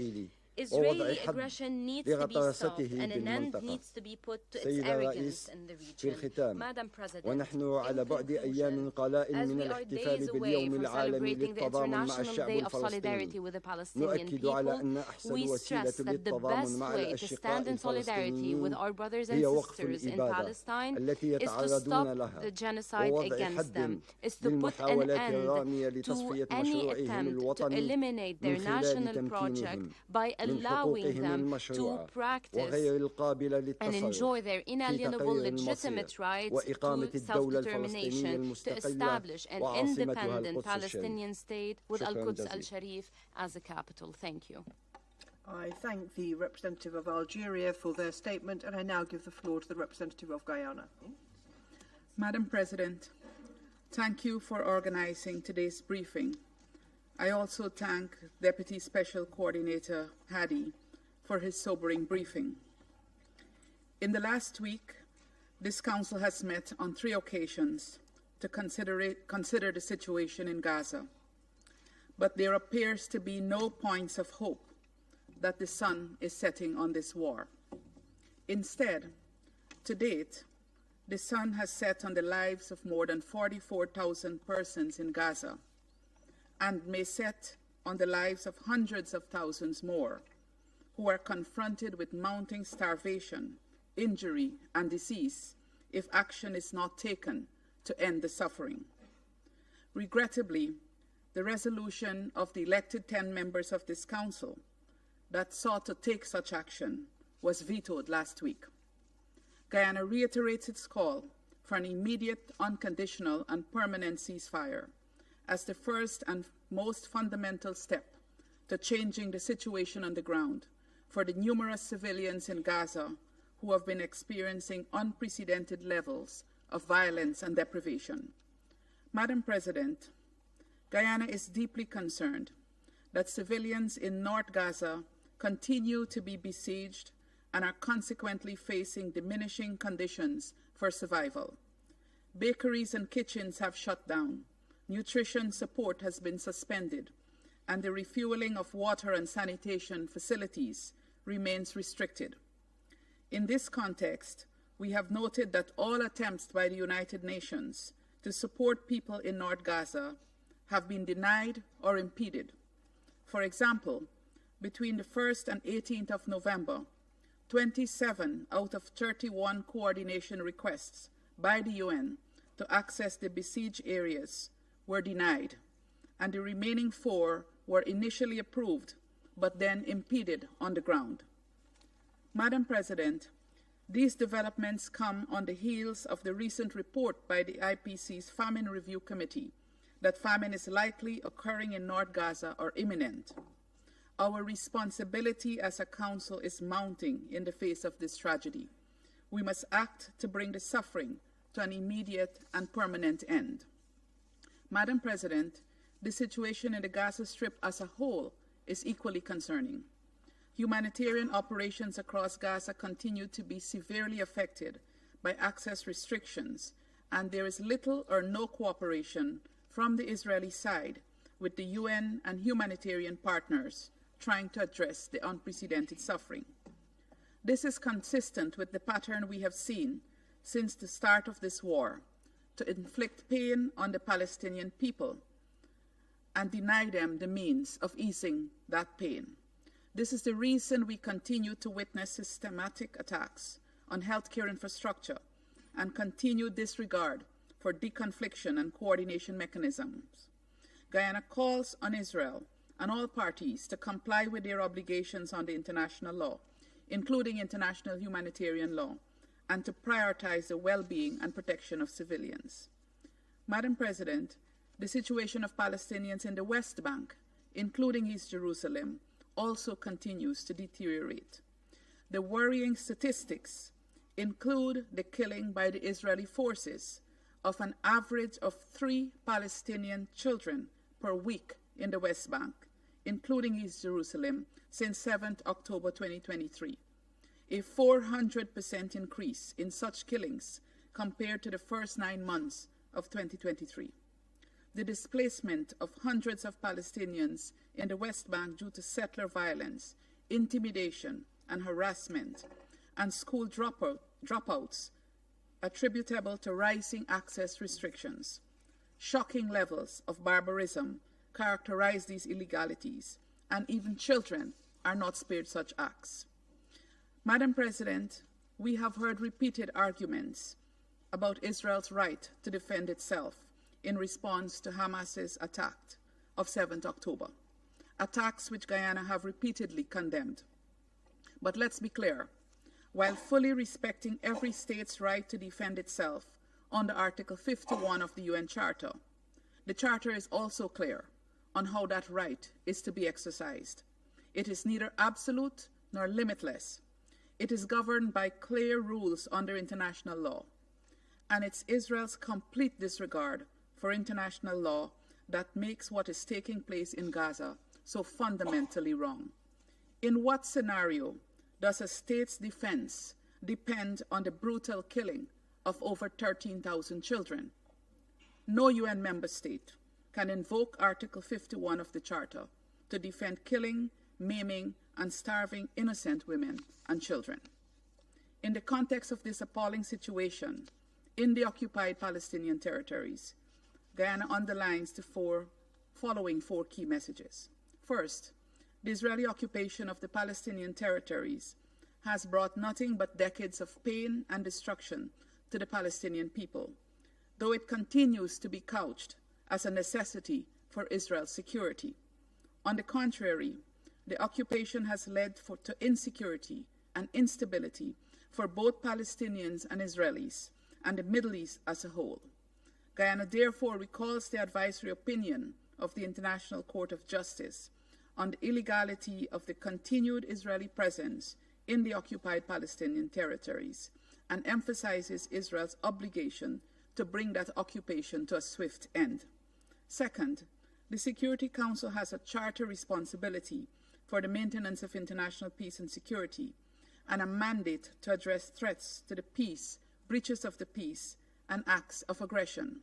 Israeli aggression needs to be stopped and an end needs to be put to its arrogance in the region. Madam President, in conclusion, as we are days away from celebrating the International Day of Solidarity with the Palestinian people, we stress that the best way to stand in solidarity with our brothers and sisters in Palestine is to stop the genocide against them, is to put an end to any attempt to eliminate their national project by allowing them to practice and enjoy their inalienable legitimate rights to self-determination, to establish an independent Palestinian state with Al-Quds al-Sharif as a capital. Thank you. I thank the representative of Algeria for their statement, and I now give the floor to the representative of Guyana. Madam President, thank you for organizing today's briefing. I also thank Deputy Special Coordinator Hadi for his sobering briefing. In the last week, this Council has met on 3 occasions to consider the situation in Gaza. But there appears to be no points of hope that the sun is setting on this war. Instead, to date, the sun has set on the lives of more than 44,000 persons in Gaza, and may set on the lives of hundreds of thousands more who are confronted with mounting starvation, injury, and disease if action is not taken to end the suffering. Regrettably, the resolution of the elected 10 members of this Council that sought to take such action was vetoed last week. Guyana reiterates its call for an immediate, unconditional, and permanent ceasefire as the first and most fundamental step to changing the situation on the ground for the numerous civilians in Gaza who have been experiencing unprecedented levels of violence and deprivation. Madam President, Guyana is deeply concerned that civilians in North Gaza continue to be besieged and are consequently facing diminishing conditions for survival. Bakeries and kitchens have shut down. Nutrition support has been suspended, and the refueling of water and sanitation facilities remains restricted. In this context, we have noted that all attempts by the United Nations to support people in North Gaza have been denied or impeded. For example, between the 1st and 18th of November, 27 out of 31 coordination requests by the UN to access the besieged areas were denied, and the remaining 4 were initially approved, but then impeded on the ground. Madam President, these developments come on the heels of the recent report by the IPC's Famine Review Committee that famine is likely occurring in North Gaza or imminent. Our responsibility as a Council is mounting in the face of this tragedy. We must act to bring the suffering to an immediate and permanent end. Madam President, the situation in the Gaza Strip as a whole is equally concerning. Humanitarian operations across Gaza continue to be severely affected by access restrictions, and there is little or no cooperation from the Israeli side with the UN and humanitarian partners trying to address the unprecedented suffering. This is consistent with the pattern we have seen since the start of this war, to inflict pain on the Palestinian people and deny them the means of easing that pain. This is the reason we continue to witness systematic attacks on healthcare infrastructure and continued disregard for deconfliction and coordination mechanisms. Guyana calls on Israel and all parties to comply with their obligations under international law, including international humanitarian law, and to prioritize the well-being and protection of civilians. Madam President, the situation of Palestinians in the West Bank, including East Jerusalem, also continues to deteriorate. The worrying statistics include the killing by the Israeli forces of an average of 3 Palestinian children per week in the West Bank, including East Jerusalem, since 7th October 2023, a 400% increase in such killings compared to the first 9 months of 2023. The displacement of hundreds of Palestinians in the West Bank due to settler violence, intimidation and harassment, and school dropouts attributable to rising access restrictions. Shocking levels of barbarism characterize these illegalities, and even children are not spared such acts. Madam President, we have heard repeated arguments about Israel's right to defend itself in response to Hamas's attack of 7th October, attacks which Guyana have repeatedly condemned. But let's be clear, while fully respecting every state's right to defend itself under Article 51 of the UN Charter, the Charter is also clear on how that right is to be exercised. It is neither absolute nor limitless. It is governed by clear rules under international law, and it's Israel's complete disregard for international law that makes what is taking place in Gaza so fundamentally wrong. In what scenario does a state's defense depend on the brutal killing of over 13,000 children? No UN member state can invoke Article 51 of the Charter to defend killing, maiming, and starving innocent women and children. In the context of this appalling situation in the occupied Palestinian territories, Guyana underlines the following four key messages. First, the Israeli occupation of the Palestinian territories has brought nothing but decades of pain and destruction to the Palestinian people, though it continues to be couched as a necessity for Israel's security. On the contrary, the occupation has led to insecurity and instability for both Palestinians and Israelis, and the Middle East as a whole. Guyana therefore recalls the advisory opinion of the International Court of Justice on the illegality of the continued Israeli presence in the occupied Palestinian territories, and emphasizes Israel's obligation to bring that occupation to a swift end. Second, the Security Council has a charter responsibility for the maintenance of international peace and security, and a mandate to address threats to the peace, breaches of the peace, and acts of aggression.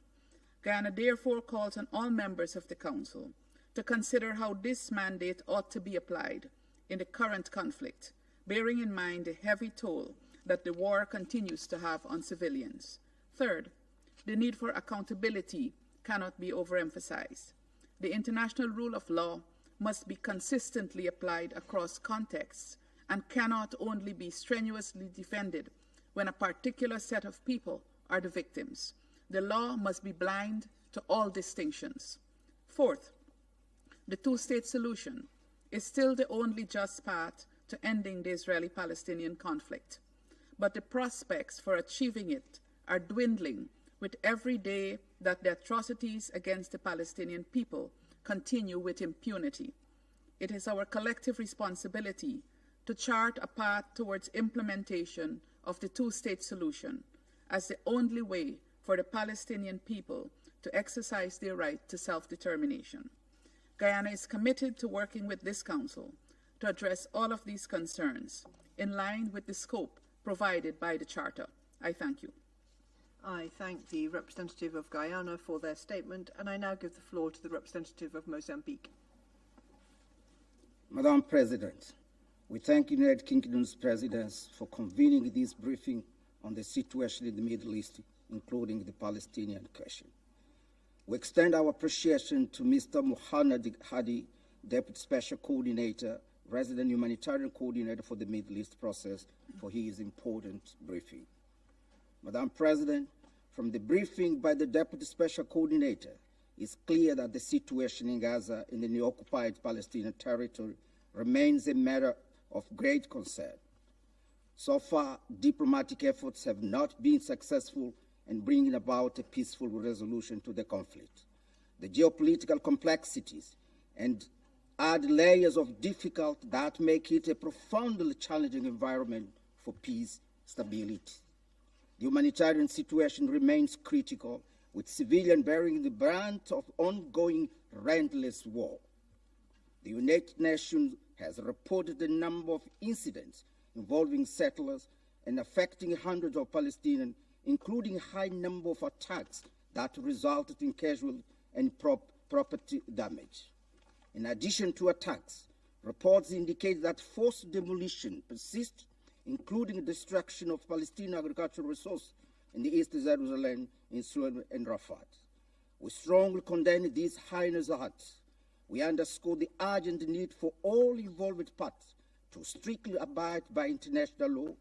Guyana therefore calls on all members of the Council to consider how this mandate ought to be applied in the current conflict, bearing in mind the heavy toll that the war continues to have on civilians. Third, the need for accountability cannot be overemphasized. The international rule of law must be consistently applied across contexts and cannot only be strenuously defended when a particular set of people are the victims. The law must be blind to all distinctions. Fourth, the two-state solution is still the only just path to ending the Israeli-Palestinian conflict, but the prospects for achieving it are dwindling with every day that the atrocities against the Palestinian people continue with impunity. It is our collective responsibility to chart a path towards implementation of the two-state solution as the only way for the Palestinian people to exercise their right to self-determination. Guyana is committed to working with this Council to address all of these concerns in line with the scope provided by the Charter. I thank you. I thank the representative of Guyana for their statement, and I now give the floor to the representative of Mozambique. Madam President, we thank the United Kingdom's President for convening this briefing on the situation in the Middle East, including the Palestinian question. We extend our appreciation to Mr. Mohammed Hadi, Deputy Special Coordinator, Resident Humanitarian Coordinator for the Middle East process, for his important briefing. Madam President, from the briefing by the Deputy Special Coordinator, it's clear that the situation in Gaza, in the new occupied Palestinian territory, remains a matter of great concern. So far, diplomatic efforts have not been successful in bringing about a peaceful resolution to the conflict. The geopolitical complexities and add layers of difficulty that make it a profoundly challenging environment for peace, stability. The humanitarian situation remains critical, with civilians bearing the brunt of ongoing relentless war. The United Nations has reported a number of incidents involving settlers and affecting hundreds of Palestinians, including a high number of attacks that resulted in casualty and property damage. In addition to attacks, reports indicate that forced demolition persists, including the destruction of Palestinian agricultural resources in the East Jerusalem, in Suez and Rafah. We strongly condemn these heinous acts. We underscore the urgent need for all involved parties to strictly abide by international law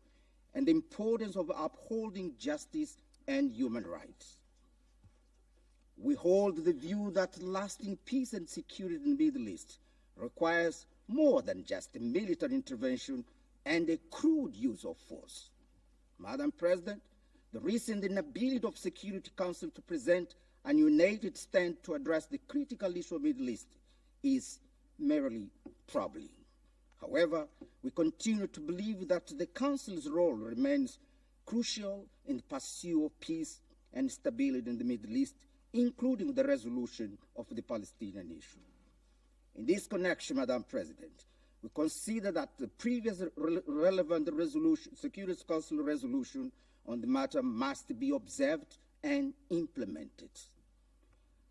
and the importance of upholding justice and human rights. We hold the view that lasting peace and security in the Middle East requires more than just a military intervention and a crude use of force. Madam President, the recent inability of Security Council to present a united stand to address the critical issue of the Middle East is merely troubling. However, we continue to believe that the Council's role remains crucial in the pursuit of peace and stability in the Middle East, including the resolution of the Palestinian issue. In this connection, Madam President, we consider that the previous relevant resolution, Security Council resolution on the matter must be observed and implemented.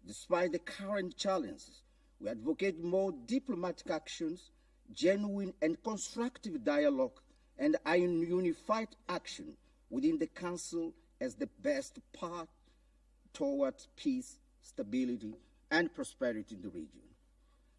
Despite the current challenges, we advocate more diplomatic actions, genuine and constructive dialogue, and a unified action within the Council as the best path towards peace, stability, and prosperity in the region.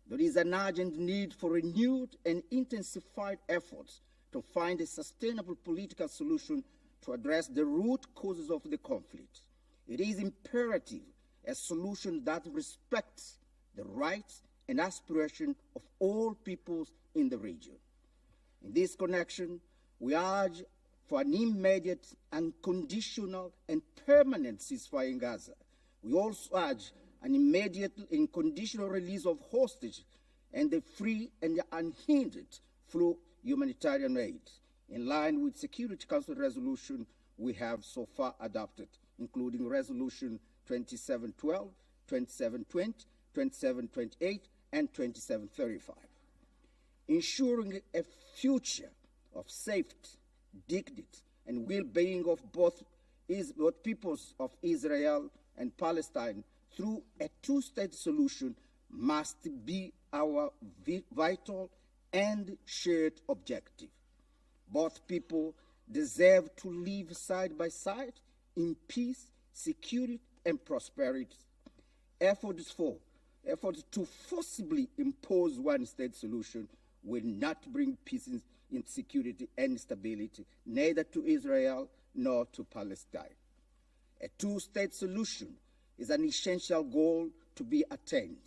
There is an urgent need for renewed and intensified efforts to find a sustainable political solution to address the root causes of the conflict. It is imperative a solution that respects the rights and aspirations of all peoples in the region. In this connection, we urge for an immediate, unconditional, and permanent ceasefire in Gaza. We also urge an immediate and conditional release of hostages and the free and unhindered flow of humanitarian aid, in line with Security Council resolution we have so far adopted, including Resolution 2712, 2720, 2728, and 2735. Ensuring a future of safety, dignity, and well-being of both peoples of Israel and Palestine through a two-state solution must be our vital and shared objective. Both people deserve to live side by side in peace, security, and prosperity. Efforts to forcibly impose one-state solution will not bring peace in security and stability, neither to Israel nor to Palestine. A two-state solution is an essential goal to be attained.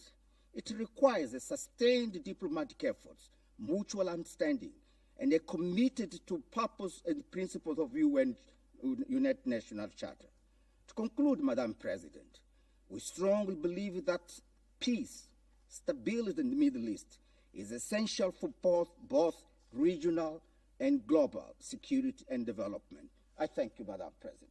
It requires a sustained diplomatic efforts, mutual understanding, and a committed to purpose and principles of United Nations Charter. To conclude, Madam President, we strongly believe that peace, stability in the Middle East is essential for both regional and global security and development. I thank you, Madam President.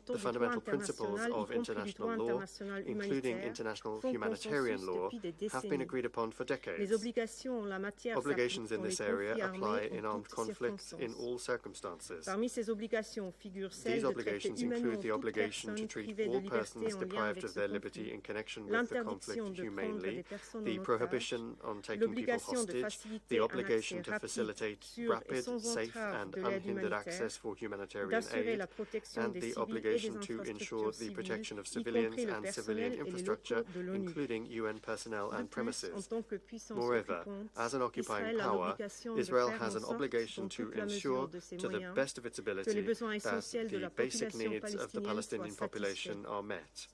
The fundamental principles of international law, including international humanitarian law, have been agreed upon for decades. Obligations in this area apply in armed conflicts in all circumstances. These obligations include the obligation to treat all persons deprived of their liberty in connection with the conflict humanely, the prohibition on taking people hostage, the obligation to facilitate rapid, safe and unhindered access for humanitarian aid, and the obligation to ensure the protection of civilians and civilian infrastructure, including UN personnel and premises. Moreover, as an occupying power, Israel has an obligation to ensure, to the best of its ability, that the basic needs of the Palestinian population are met.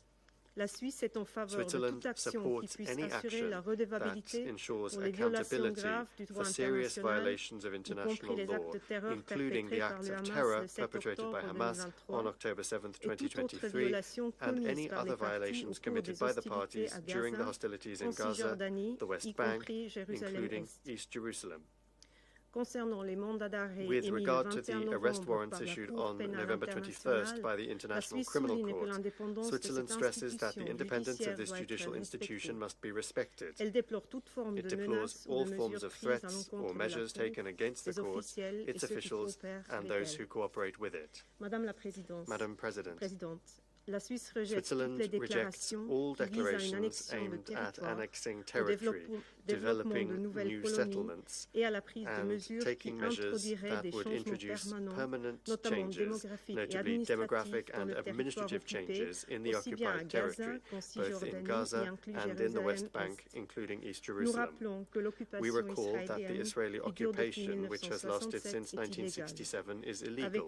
Switzerland supports any action that ensures accountability for serious violations of international law, including the acts of terror perpetrated by Hamas on October 7, 2023, and any other violations committed by the parties during the hostilities in Gaza, the West Bank, including East Jerusalem. With regard to the arrest warrants issued on November 21st by the International Criminal Court, Switzerland stresses that the independence of this judicial institution must be respected. It deplores all forms of threats or measures taken against the court, its officials, and those who cooperate with it. Madam President, Switzerland rejects all declarations aimed at annexing territory, developing new settlements, and taking measures that would introduce permanent changes, notably demographic and administrative changes in the occupied territory, both in Gaza and in the West Bank, including East Jerusalem. We recall that the Israeli occupation, which has lasted since 1967, is illegal.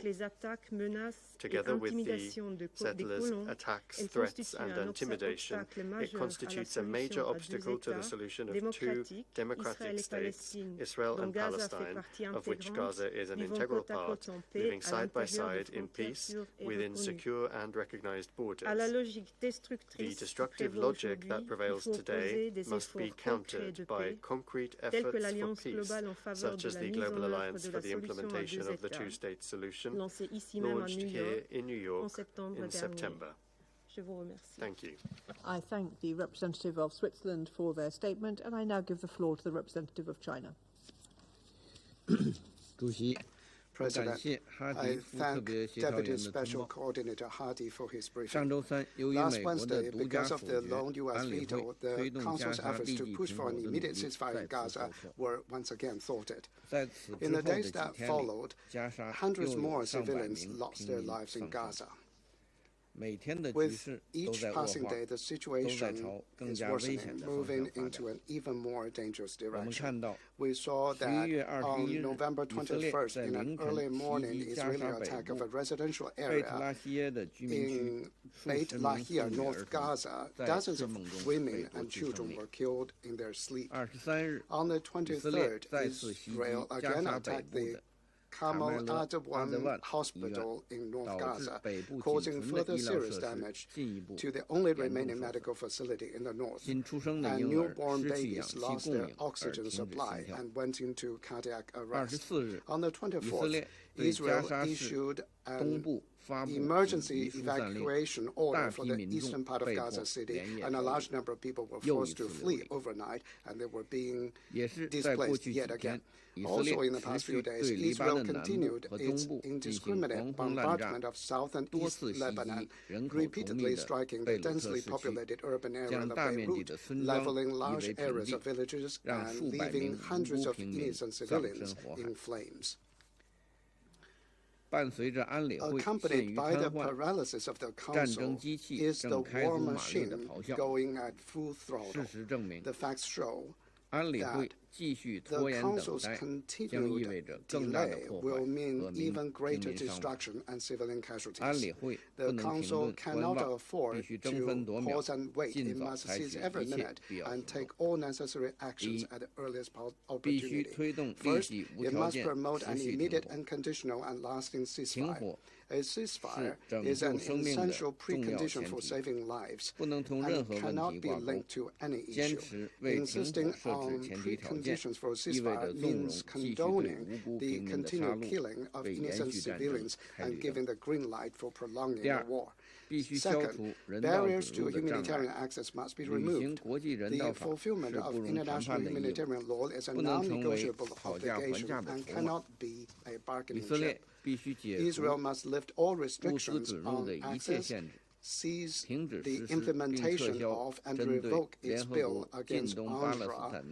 Together with the settlers' attacks, threats, and intimidation, it constitutes a major obstacle to the solution of two democratic states, Israel and Palestine, of which Gaza is an integral part, living side by side in peace within secure and recognized borders. The destructive logic that prevails today must be countered by concrete efforts for peace, such as the Global Alliance for the Implementation of the Two-State Solution, launched here in New York in September. Thank you. I thank the representative of Switzerland for their statement, and I now give the floor to the representative of China. President, I thank Deputy Special Coordinator Hadi for his briefing. Last Wednesday, because of the lone U.S. veto, the Council's efforts to push for an immediate ceasefire in Gaza were once again thwarted. In the days that followed, hundreds more civilians lost their lives in Gaza. With each passing day, the situation is worsening, moving into an even more dangerous direction. We saw that on November 21st, in an early morning Israeli attack of a residential area in Beit Lahia, North Gaza, dozens of women and children were killed in their sleep. On the 23rd, Israel again attacked the Kamal Adwan Hospital in North Gaza, causing further serious damage to the only remaining medical facility in the north. And newborn babies lost their oxygen supply and went into cardiac arrest. On the 24th, Israel issued an emergency evacuation order for the eastern part of Gaza City, and a large number of people were forced to flee overnight, and they were being displaced yet again. Also, in the past few days, Israel continued its indiscriminate bombardment of south and east Lebanon, repeatedly striking the densely populated urban area of Beirut, leveling large areas of villages and leaving hundreds of innocent civilians in flames. Accompanied by the paralysis of the Council is the war machine going at full throttle. The facts show that the Council's continued delay will mean even greater destruction and civilian casualties. The Council cannot afford to pause and wait. It must seize every minute and take all necessary actions at the earliest opportunity. First, it must promote an immediate, unconditional, and lasting ceasefire. A ceasefire is an essential precondition for saving lives, and it cannot be linked to any issue. Insisting on preconditions conditions for a ceasefire means condoning the continued killing of innocent civilians and giving the green light for prolonging the war. Second, barriers to humanitarian access must be removed. The fulfillment of international humanitarian law is a non-negotiable obligation and cannot be a bargaining chip. Israel must lift all restrictions on access, cease the implementation of and revoke its bill against UNRWA,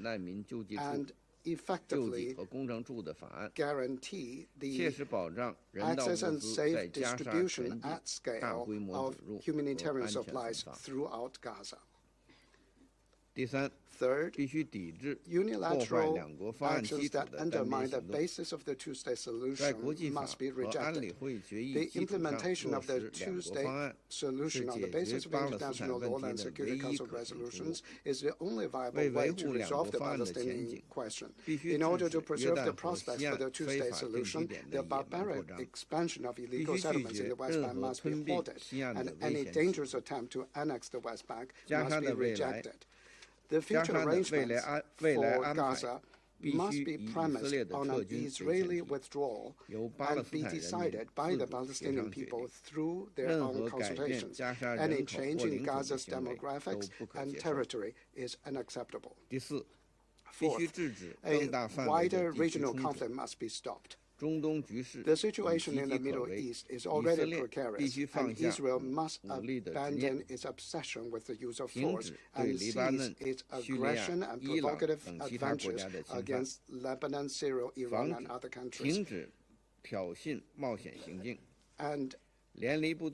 and effectively guarantee the access and safe distribution at scale of humanitarian supplies throughout Gaza. Third, unilateral actions that undermine the basis of the two-state solution must be rejected. The implementation of the two-state solution on the basis of international law and Security Council resolutions is the only viable way to resolve the Palestinian question. In order to preserve the prospects for the two-state solution, the barbaric expansion of illegal settlements in the West Bank must be halted, and any dangerous attempt to annex the West Bank must be rejected. The future arrangements for Gaza must be premised on an Israeli withdrawal and be decided by the Palestinian people through their own consultations. Any change in Gaza's demographics and territory is unacceptable. Fourth, a wider regional conflict must be stopped. The situation in the Middle East is already precarious, and Israel must abandon its obsession with the use of force and cease its aggression and provocative adventures against Lebanon, Syria, Iran, and other countries. And UNIFIL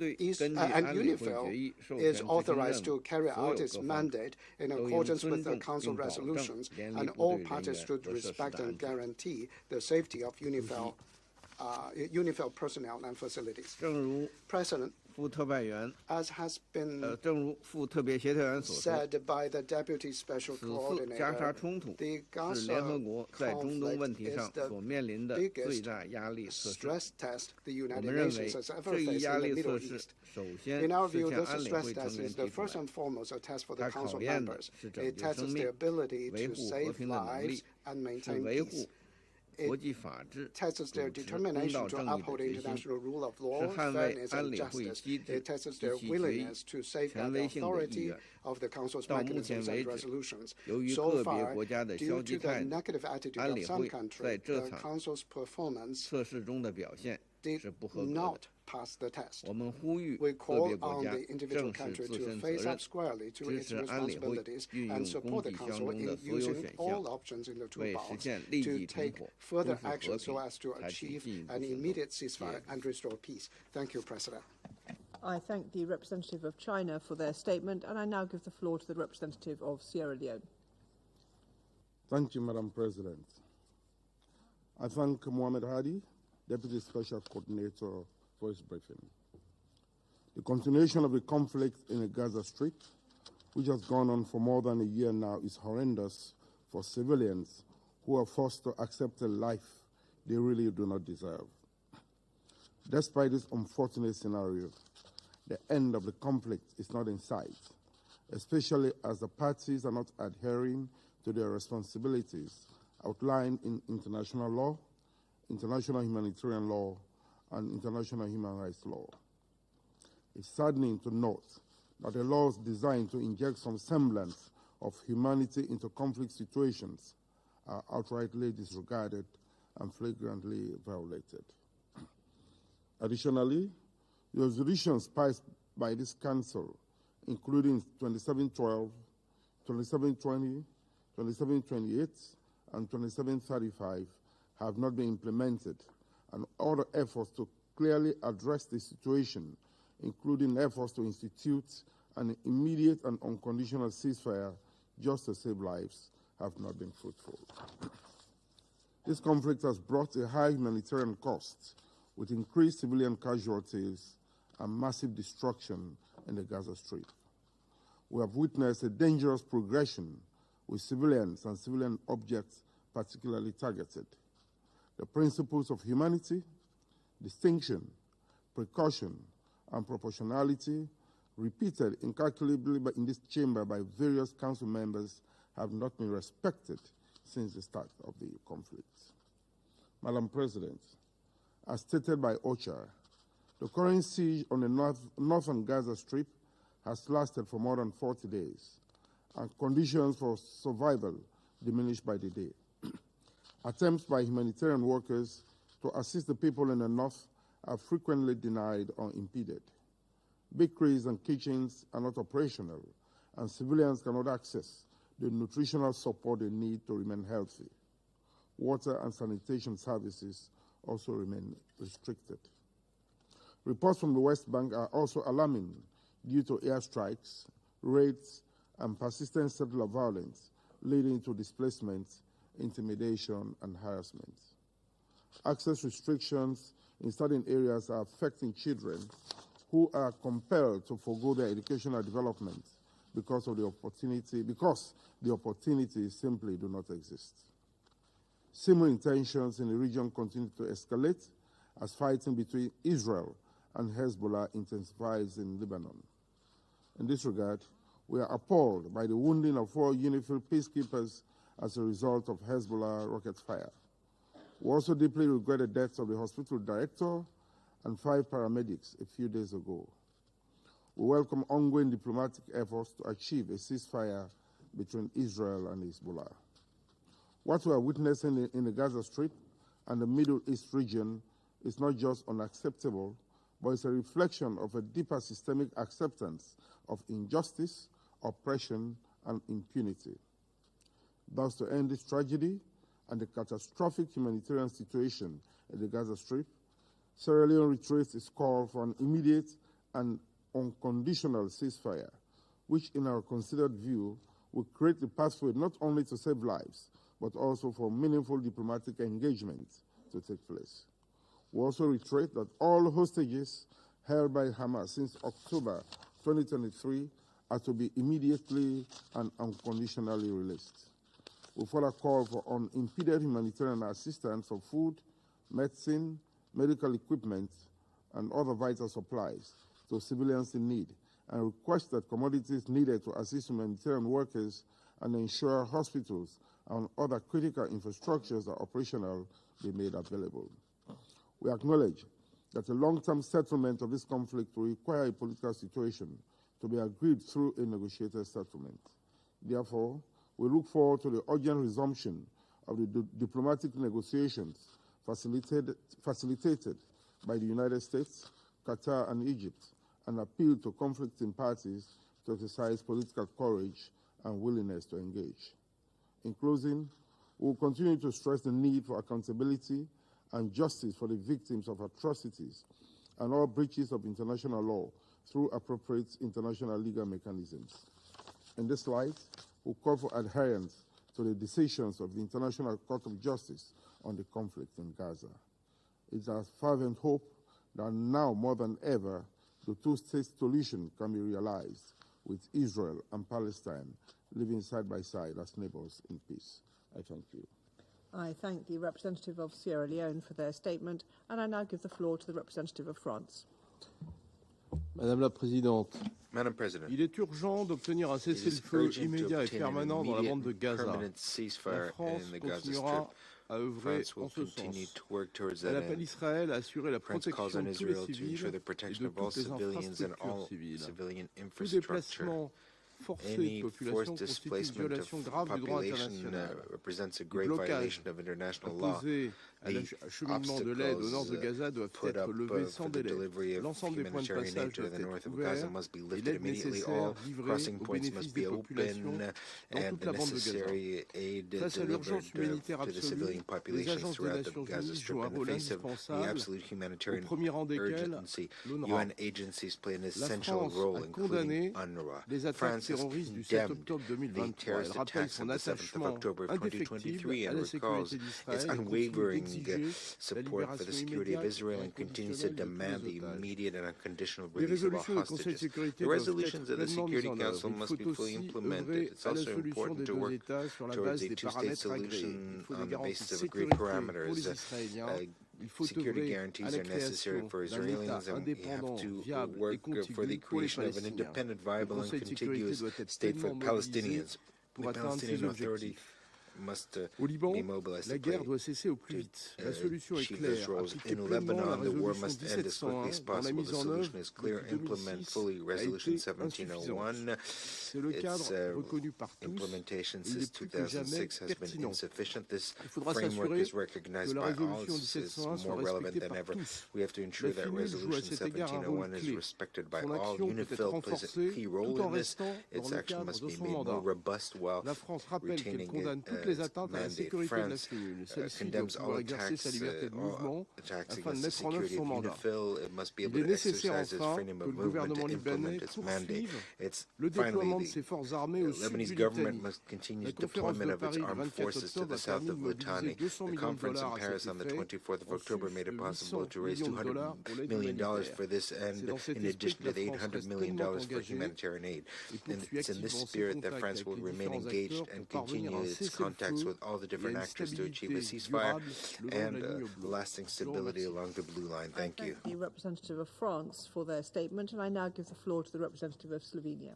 is authorized to carry out its mandate in accordance with the Council resolutions, and all parties should respect and guarantee the safety of UNIFIL personnel and facilities. President, as has been said by the Deputy Special Coordinator, the Gaza conflict is the biggest stress test the United Nations has ever faced in the Middle East. In our view, this stress test is the first and foremost a test for the Council members. It tests their ability to save lives and maintain peace. It tests their determination to uphold international rule of law, fairness, and justice. It tests their willingness to safeguard the authority of the Council's mechanisms and resolutions. So far, due to the negative attitude of some countries, the Council's performance did not pass the test. We call on the individual country to face up squarely to its responsibilities and support the Council in using all options in the toolbox to take further action so as to achieve an immediate ceasefire and restore peace. Thank you, President. I thank the representative of China for their statement, and I now give the floor to the representative of Sierra Leone. Thank you, Madam President. I thank Mohamed Hadi, Deputy Special Coordinator, for his briefing. The continuation of the conflict in the Gaza Strip, which has gone on for more than a year now, is horrendous for civilians who are forced to accept a life they really do not deserve. Despite this unfortunate scenario, the end of the conflict is not in sight, especially as the parties are not adhering to their responsibilities outlined in international law, international humanitarian law, and international human rights law. It's saddening to note that the laws designed to inject some semblance of humanity into conflict situations are outrightly disregarded and flagrantly violated. Additionally, the resolutions passed by this Council, including 2712, 2720, 2728, and 2735, have not been implemented, and other efforts to clearly address the situation, including efforts to institute an immediate and unconditional ceasefire just to save lives, have not been fruitful. This conflict has brought a high humanitarian cost, with increased civilian casualties and massive destruction in the Gaza Strip. We have witnessed a dangerous progression with civilians and civilian objects particularly targeted. The principles of humanity, distinction, precaution, and proportionality, repeated incalculably in this chamber by various Council members, have not been respected since the start of the conflict. Madam President, as stated by OCHA, the current siege on the northern Gaza Strip has lasted for more than 40 days, and conditions for survival diminish by the day. Attempts by humanitarian workers to assist the people in the north are frequently denied or impeded. Bakeries and kitchens are not operational, and civilians cannot access the nutritional support they need to remain healthy. Water and sanitation services also remain restricted. Reports from the West Bank are also alarming due to airstrikes, raids, and persistent settler violence, leading to displacement, intimidation, and harassment. Access restrictions in certain areas are affecting children who are compelled to forego their educational development because the opportunities simply do not exist. Similar tensions in the region continue to escalate as fighting between Israel and Hezbollah intensifies in Lebanon. In this regard, we are appalled by the wounding of 4 UNIFIL peacekeepers as a result of Hezbollah rocket fire. We also deeply regret the deaths of the hospital director and 5 paramedics a few days ago. We welcome ongoing diplomatic efforts to achieve a ceasefire between Israel and Hezbollah. What we are witnessing in the Gaza Strip and the Middle East region is not just unacceptable, but it's a reflection of a deeper systemic acceptance of injustice, oppression, and impunity. Thus, to end this tragedy and the catastrophic humanitarian situation in the Gaza Strip, Sierra Leone reiterates its call for an immediate and unconditional ceasefire, which, in our considered view, will create the pathway not only to save lives, but also for meaningful diplomatic engagement to take place. We also reiterate that all hostages held by Hamas since October 2023 are to be immediately and unconditionally released. We further call for unimpeded humanitarian assistance for food, medicine, medical equipment, and other vital supplies to civilians in need, and request that commodities needed to assist humanitarian workers and ensure hospitals and other critical infrastructures are operational be made available. We acknowledge that a long-term settlement of this conflict will require a political situation to be agreed through a negotiated settlement. Therefore, we look forward to the urgent resumption of the diplomatic negotiations facilitated by the United States, Qatar, and Egypt, and appeal to conflicting parties to exercise political courage and willingness to engage. In closing, we will continue to stress the need for accountability and justice for the victims of atrocities and all breaches of international law through appropriate international legal mechanisms. In this light, we call for adherence to the decisions of the International Court of Justice on the conflict in Gaza. It is our fervent hope that now more than ever, the two-state solution can be realized with Israel and Palestine living side by side as neighbors in peace. I thank you. I thank the representative of Sierra Leone for their statement, and I now give the floor to the representative of France. Madame la Présidente, Madam President, il est urgent d'obtenir un cessez-le-feu immédiat et permanent dans la bande de Gaza. La France continuera à œuvrer en ce sens. Elle appelle Israël à assurer la protection de tous les civils et de toutes les infrastructures civiles. Tout déplacement forcé de population constitue une violation grave du droit international. Les blocages imposés à l'acheminement de l'aide au nord de Gaza doivent être levés sans délai. L'ensemble des points de passage doivent être ouverts et l'aide nécessaire livrée au bénéfice des populations dans toute la bande de Gaza. Face à l'urgence humanitaire absolue, les agences des Nations Unies jouent un rôle indispensable, au premier rang desquels l'UNRWA. La France a condamné les attaques terroristes du 7 octobre 2023. Elle rappelle son attachement indéfectible à la sécurité d'Israël et continue d'exiger la libération immédiate et inconditionnelle de tous les otages. Les résolutions du Conseil de sécurité doivent être pleinement mises en œuvre. Il faut aussi œuvrer à la solution des deux États sur la base des paramètres agréés. Il faut des garanties de sécurité pour les Israéliens. Il faut œuvrer à la création d'un État indépendant, viable et contigu pour les Palestiniens. Le Conseil de sécurité doit être pleinement mobilisé pour atteindre ces objectifs. must Au Liban, be mobilized la to play guerre doit cesser au plus vite. La solution est achieve those claire. roles. Appliquer In pleinement la Lebanon, the war résolution must end as quickly as 1701 dont la possible. mise The en solution œuvre is clear. depuis Implement 2006 fully a Resolution été 1701. insuffisante. C'est le cadre reconnu par tous. Implementation Il est since plus que jamais 2006 has been pertinent. insufficient. This Il faudra framework s'assurer is recognized que la by all. résolution It's 1701 soit more relevant respectée than par ever. tous. We have to ensure La that FINUL joue à Resolution cet égard un rôle 1701 is clé. respected by Son all. action peut UNIFIL être plays a renforcée key role tout en in this. restant dans Its le action cadre must de be son made more mandat. robust while La France rappelle qu'elle retaining condamne toutes les atteintes à la mandate. sécurité de la France FINUL. Celle-ci doit condemns pouvoir all exercer sa attacks, liberté de mouvement attacks afin de against the mettre en œuvre security son of mandat. UNIFIL. It must be Il able est to nécessaire exercise its enfin freedom que of le movement gouvernement to implement libanais its mandate. poursuive It's le finally déploiement de ses forces armées au the sud Lebanese du government Litanie. must continue La conférence deployment de of its Paris du armed 24 forces to octobre the a south permis de of mobiliser Litani. 200 The millions de conference in dollars à Paris cet on the effet, 24th of en October sus made it de possible 800 to raise millions de $200 dollars pour l'aide million humanitaire. for this, C'est and dans cet in esprit addition que la to the France $800 reste million pleinement for engagée humanitarian aid. et And poursuit it's in this activement ses spirit that contacts France avec will les remain différents engaged acteurs and pour parvenir continue à un its contacts cessez-le-feu with all the et à different une actors to achieve a stabilité ceasefire durable le long de and la ligne bleue. lasting Je vous stability remercie. along the blue line. Thank you. The representative of France for their statement, and I now give the floor to the representative of Slovenia.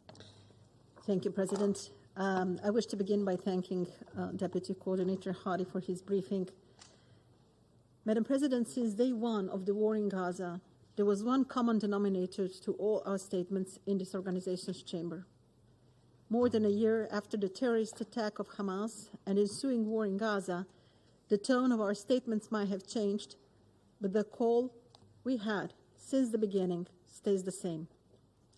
Thank you, President. I wish to begin by thanking Deputy Coordinator Hadi for his briefing. Madam President, since day one of the war in Gaza, there was one common denominator to all our statements in this organization's chamber. More than a year after the terrorist attack of Hamas and ensuing war in Gaza, the tone of our statements might have changed, but the call we had since the beginning stays the same.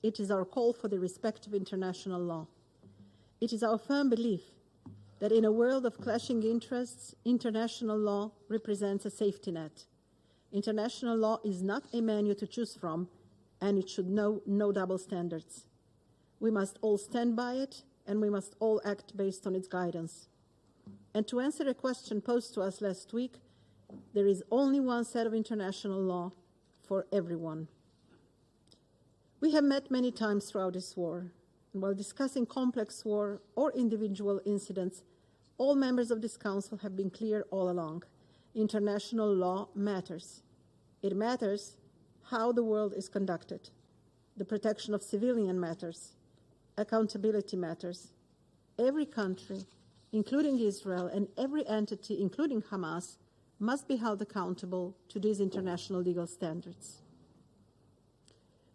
It is our call for the respect of international law. It is our firm belief that in a world of clashing interests, international law represents a safety net. International law is not a menu to choose from, and it should know no double standards. We must all stand by it, and we must all act based on its guidance. And to answer a question posed to us last week, there is only one set of international law for everyone. We have met many times throughout this war, and while discussing complex war or individual incidents, all members of this Council have been clear all along. International law matters. It matters how the world is conducted. The protection of civilians matters. Accountability matters. Every country, including Israel, and every entity, including Hamas, must be held accountable to these international legal standards.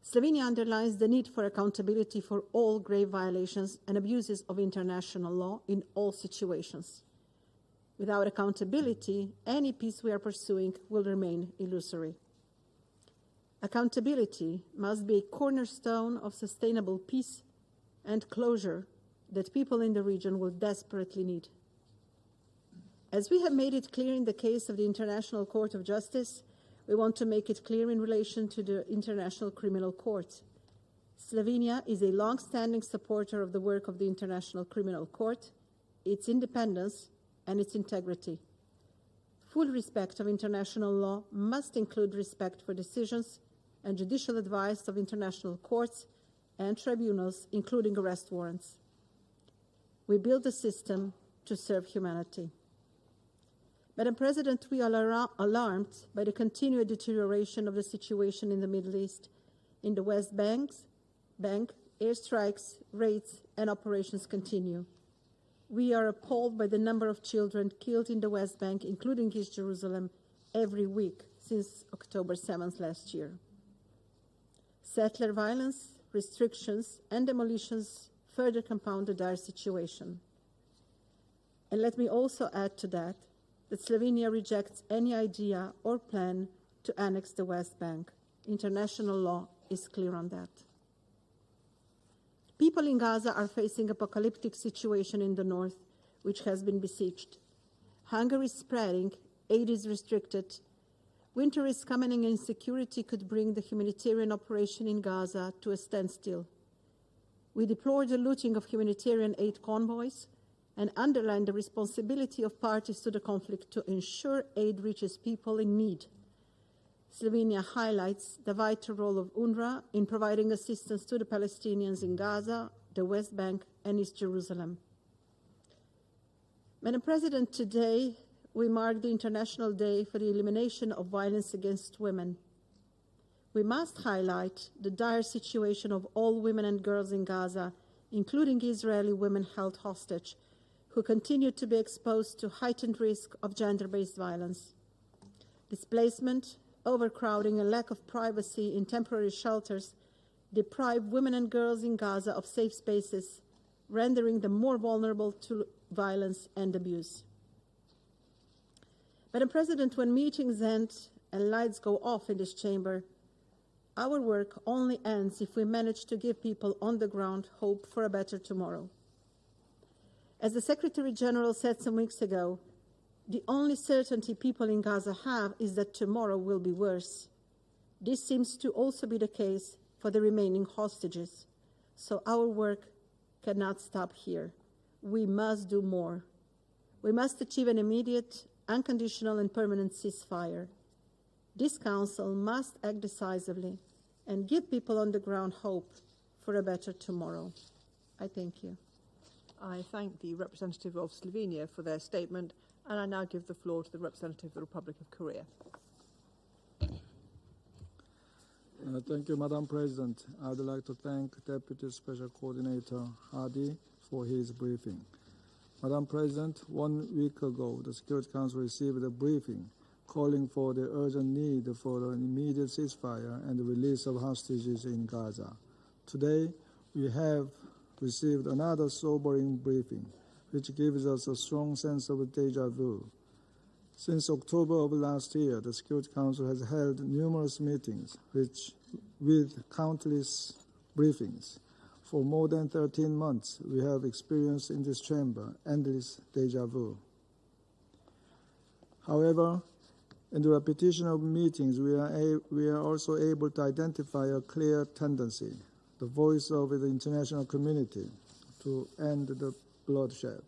Slovenia underlines the need for accountability for all grave violations and abuses of international law in all situations. Without accountability, any peace we are pursuing will remain illusory. Accountability must be a cornerstone of sustainable peace and closure that people in the region will desperately need. As we have made it clear in the case of the International Court of Justice, we want to make it clear in relation to the International Criminal Court. Slovenia is a long-standing supporter of the work of the International Criminal Court, its independence, and its integrity. Full respect of international law must include respect for decisions and judicial advice of international courts and tribunals, including arrest warrants. We build a system to serve humanity. Madam President, we are alarmed by the continued deterioration of the situation in the Middle East. In the West Bank, airstrikes, raids, and operations continue. We are appalled by the number of children killed in the West Bank, including East Jerusalem, every week since October 7th last year. Settler violence, restrictions, and demolitions further compound the dire situation. And let me also add to that Slovenia rejects any idea or plan to annex the West Bank. International law is clear on that. People in Gaza are facing an apocalyptic situation in the north, which has been besieged. Hunger is spreading, aid is restricted. Winter is coming and insecurity could bring the humanitarian operation in Gaza to a standstill. We deplore the looting of humanitarian aid convoys and underline the responsibility of parties to the conflict to ensure aid reaches people in need. Slovenia highlights the vital role of UNRWA in providing assistance to the Palestinians in Gaza, the West Bank, and East Jerusalem. Madam President, today we mark the International Day for the Elimination of Violence Against Women. We must highlight the dire situation of all women and girls in Gaza, including Israeli women held hostage, who continue to be exposed to heightened risk of gender-based violence. Displacement, overcrowding, and lack of privacy in temporary shelters deprive women and girls in Gaza of safe spaces, rendering them more vulnerable to violence and abuse. Madam President, when meetings end and lights go off in this chamber, our work only ends if we manage to give people on the ground hope for a better tomorrow. As the Secretary General said some weeks ago, the only certainty people in Gaza have is that tomorrow will be worse. This seems to also be the case for the remaining hostages. So our work cannot stop here. We must do more. We must achieve an immediate, unconditional, and permanent ceasefire. This Council must act decisively and give people on the ground hope for a better tomorrow. I thank you. I thank the representative of Slovenia for their statement, and I now give the floor to the representative of the Republic of Korea. Thank you, Madam President. I would like to thank Deputy Special Coordinator Hadi for his briefing. Madam President, 1 week ago, the Security Council received a briefing calling for the urgent need for an immediate ceasefire and the release of hostages in Gaza. Today, we have received another sobering briefing, which gives us a strong sense of déjà vu. Since October of last year, the Security Council has held numerous meetings with countless briefings. For more than 13 months, we have experienced in this chamber endless déjà vu. However, in the repetition of meetings, we are also able to identify a clear tendency, the voice of the international community, to end the bloodshed.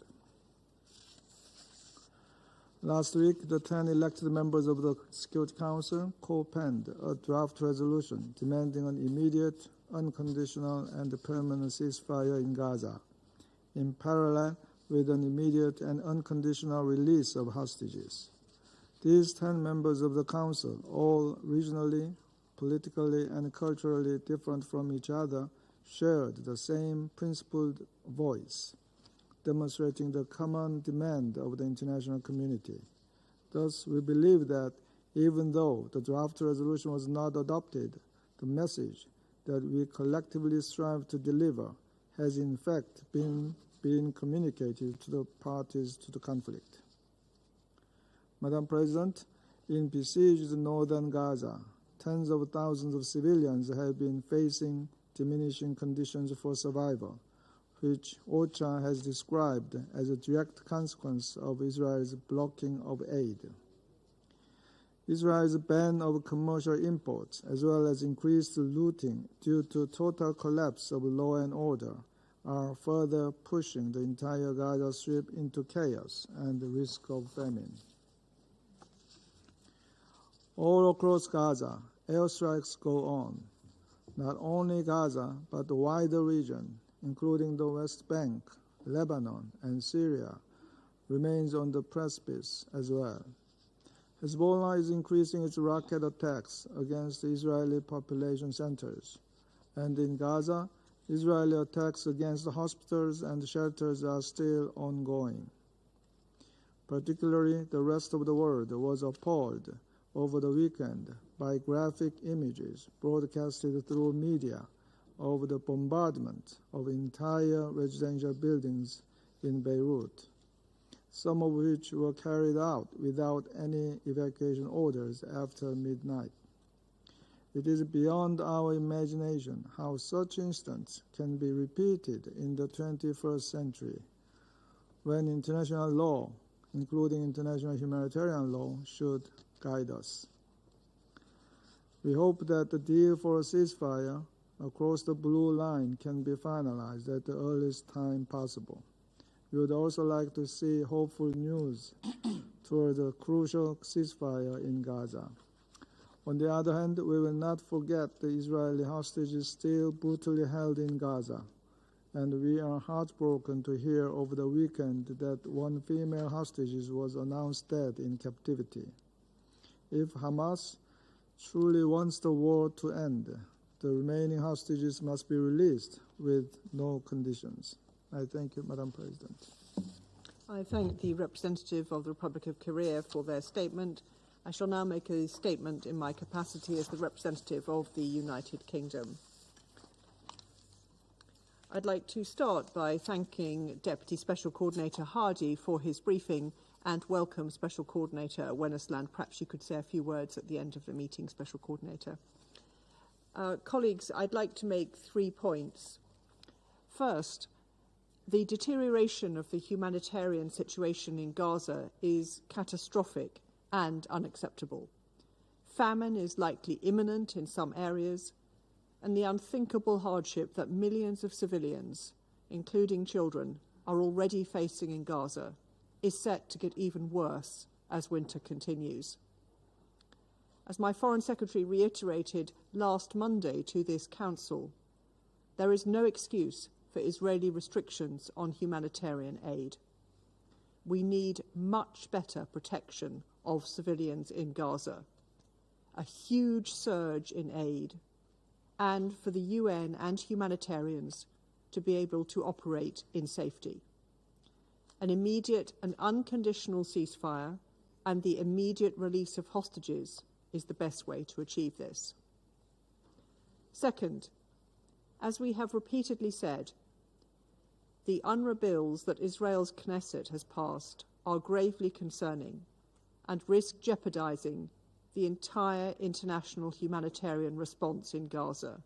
Last week, the 10 elected members of the Security Council co-penned a draft resolution demanding an immediate, unconditional, and permanent ceasefire in Gaza, in parallel with an immediate and unconditional release of hostages. These 10 members of the Council, all regionally, politically, and culturally different from each other, shared the same principled voice, demonstrating the common demand of the international community. Thus, we believe that even though the draft resolution was not adopted, the message that we collectively strive to deliver has in fact been communicated to the parties to the conflict. Madam President, in besieged northern Gaza, tens of thousands of civilians have been facing diminishing conditions for survival, which OCHA has described as a direct consequence of Israel's blocking of aid. Israel's ban of commercial imports, as well as increased looting due to total collapse of law and order, are further pushing the entire Gaza Strip into chaos and the risk of famine. All across Gaza, airstrikes go on. Not only Gaza, but the wider region, including the West Bank, Lebanon, and Syria, remains on the precipice as well. Hezbollah is increasing its rocket attacks against Israeli population centers. And in Gaza, Israeli attacks against the hospitals and shelters are still ongoing. Particularly, the rest of the world was appalled over the weekend by graphic images broadcasted through media of the bombardment of entire residential buildings in Beirut, some of which were carried out without any evacuation orders after midnight. It is beyond our imagination how such incidents can be repeated in the 21st century, when international law, including international humanitarian law, should guide us. We hope that the deal for a ceasefire across the blue line can be finalized at the earliest time possible. We would also like to see hopeful news toward a crucial ceasefire in Gaza. On the other hand, we will not forget the Israeli hostages still brutally held in Gaza, and we are heartbroken to hear over the weekend that one female hostage was announced dead in captivity. If Hamas truly wants the war to end, the remaining hostages must be released with no conditions. I thank you, Madam President. I thank the representative of the Republic of Korea for their statement. I shall now make a statement in my capacity as the representative of the United Kingdom. I'd like to start by thanking Deputy Special Coordinator Hardy for his briefing and welcome Special Coordinator Wennesland. Perhaps you could say a few words at the end of the meeting, Special Coordinator. Colleagues, I'd like to make 3 points. First, the deterioration of the humanitarian situation in Gaza is catastrophic and unacceptable. Famine is likely imminent in some areas, and the unthinkable hardship that millions of civilians, including children, are already facing in Gaza is set to get even worse as winter continues. As my Foreign Secretary reiterated last Monday to this Council, there is no excuse for Israeli restrictions on humanitarian aid. We need much better protection of civilians in Gaza, a huge surge in aid, and for the UN and humanitarians to be able to operate in safety. An immediate and unconditional ceasefire and the immediate release of hostages is the best way to achieve this. Second, as we have repeatedly said, the UNRWA bills that Israel's Knesset has passed are gravely concerning and risk jeopardizing the entire international humanitarian response in Gaza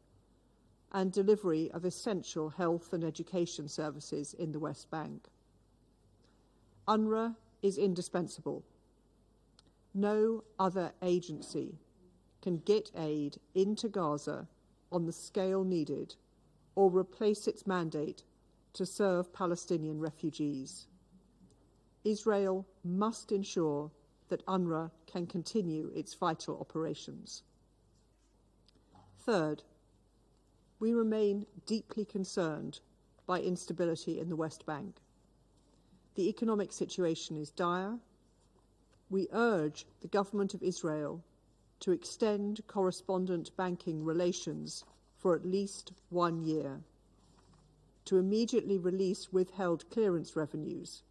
and delivery of essential health and education services in the West Bank. UNRWA is indispensable. No other agency can get aid into Gaza on the scale needed or replace its mandate to serve Palestinian refugees. Israel must ensure that UNRWA can continue its vital operations. Third, we remain deeply concerned by instability in the West Bank. The economic situation is dire. We urge the government of Israel to extend correspondent banking relations for at least 1 year, to immediately release withheld clearance revenues,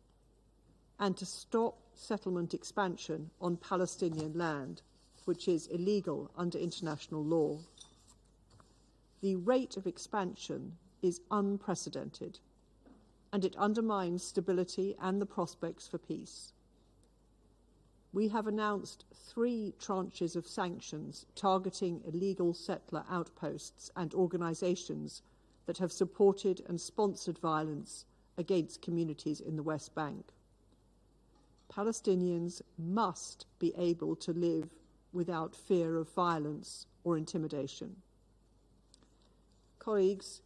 and to stop settlement expansion on Palestinian land, which is illegal under international law. The rate of expansion is unprecedented, and it undermines stability and the prospects for peace. We have announced 3 tranches of sanctions targeting illegal settler outposts and organizations that have supported and sponsored violence against communities in the West Bank. Palestinians must be able to live without fear of violence or intimidation. Colleagues,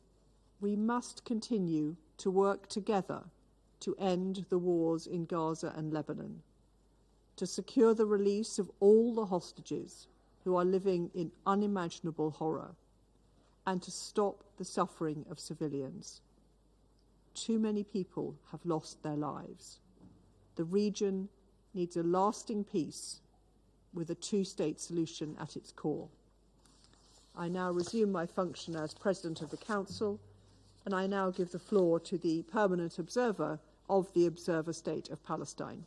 we must continue to work together to end the wars in Gaza and Lebanon, to secure the release of all the hostages who are living in unimaginable horror, and to stop the suffering of civilians. Too many people have lost their lives. The region needs a lasting peace with a 2-state solution at its core. I now resume my function as President of the Council, and I now give the floor to the permanent observer of the Observer State of Palestine.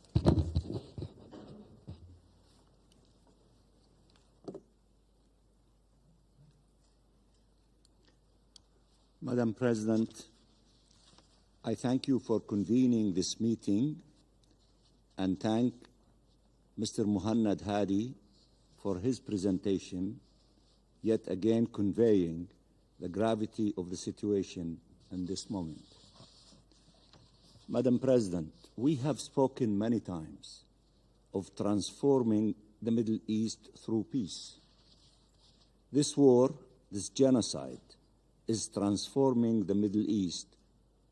Madam President, I thank you for convening this meeting and thank Mr. Muhannad Hadi for his presentation, yet again conveying the gravity of the situation in this moment. Madam President, we have spoken many times of transforming the Middle East through peace. This war, this genocide, is transforming the Middle East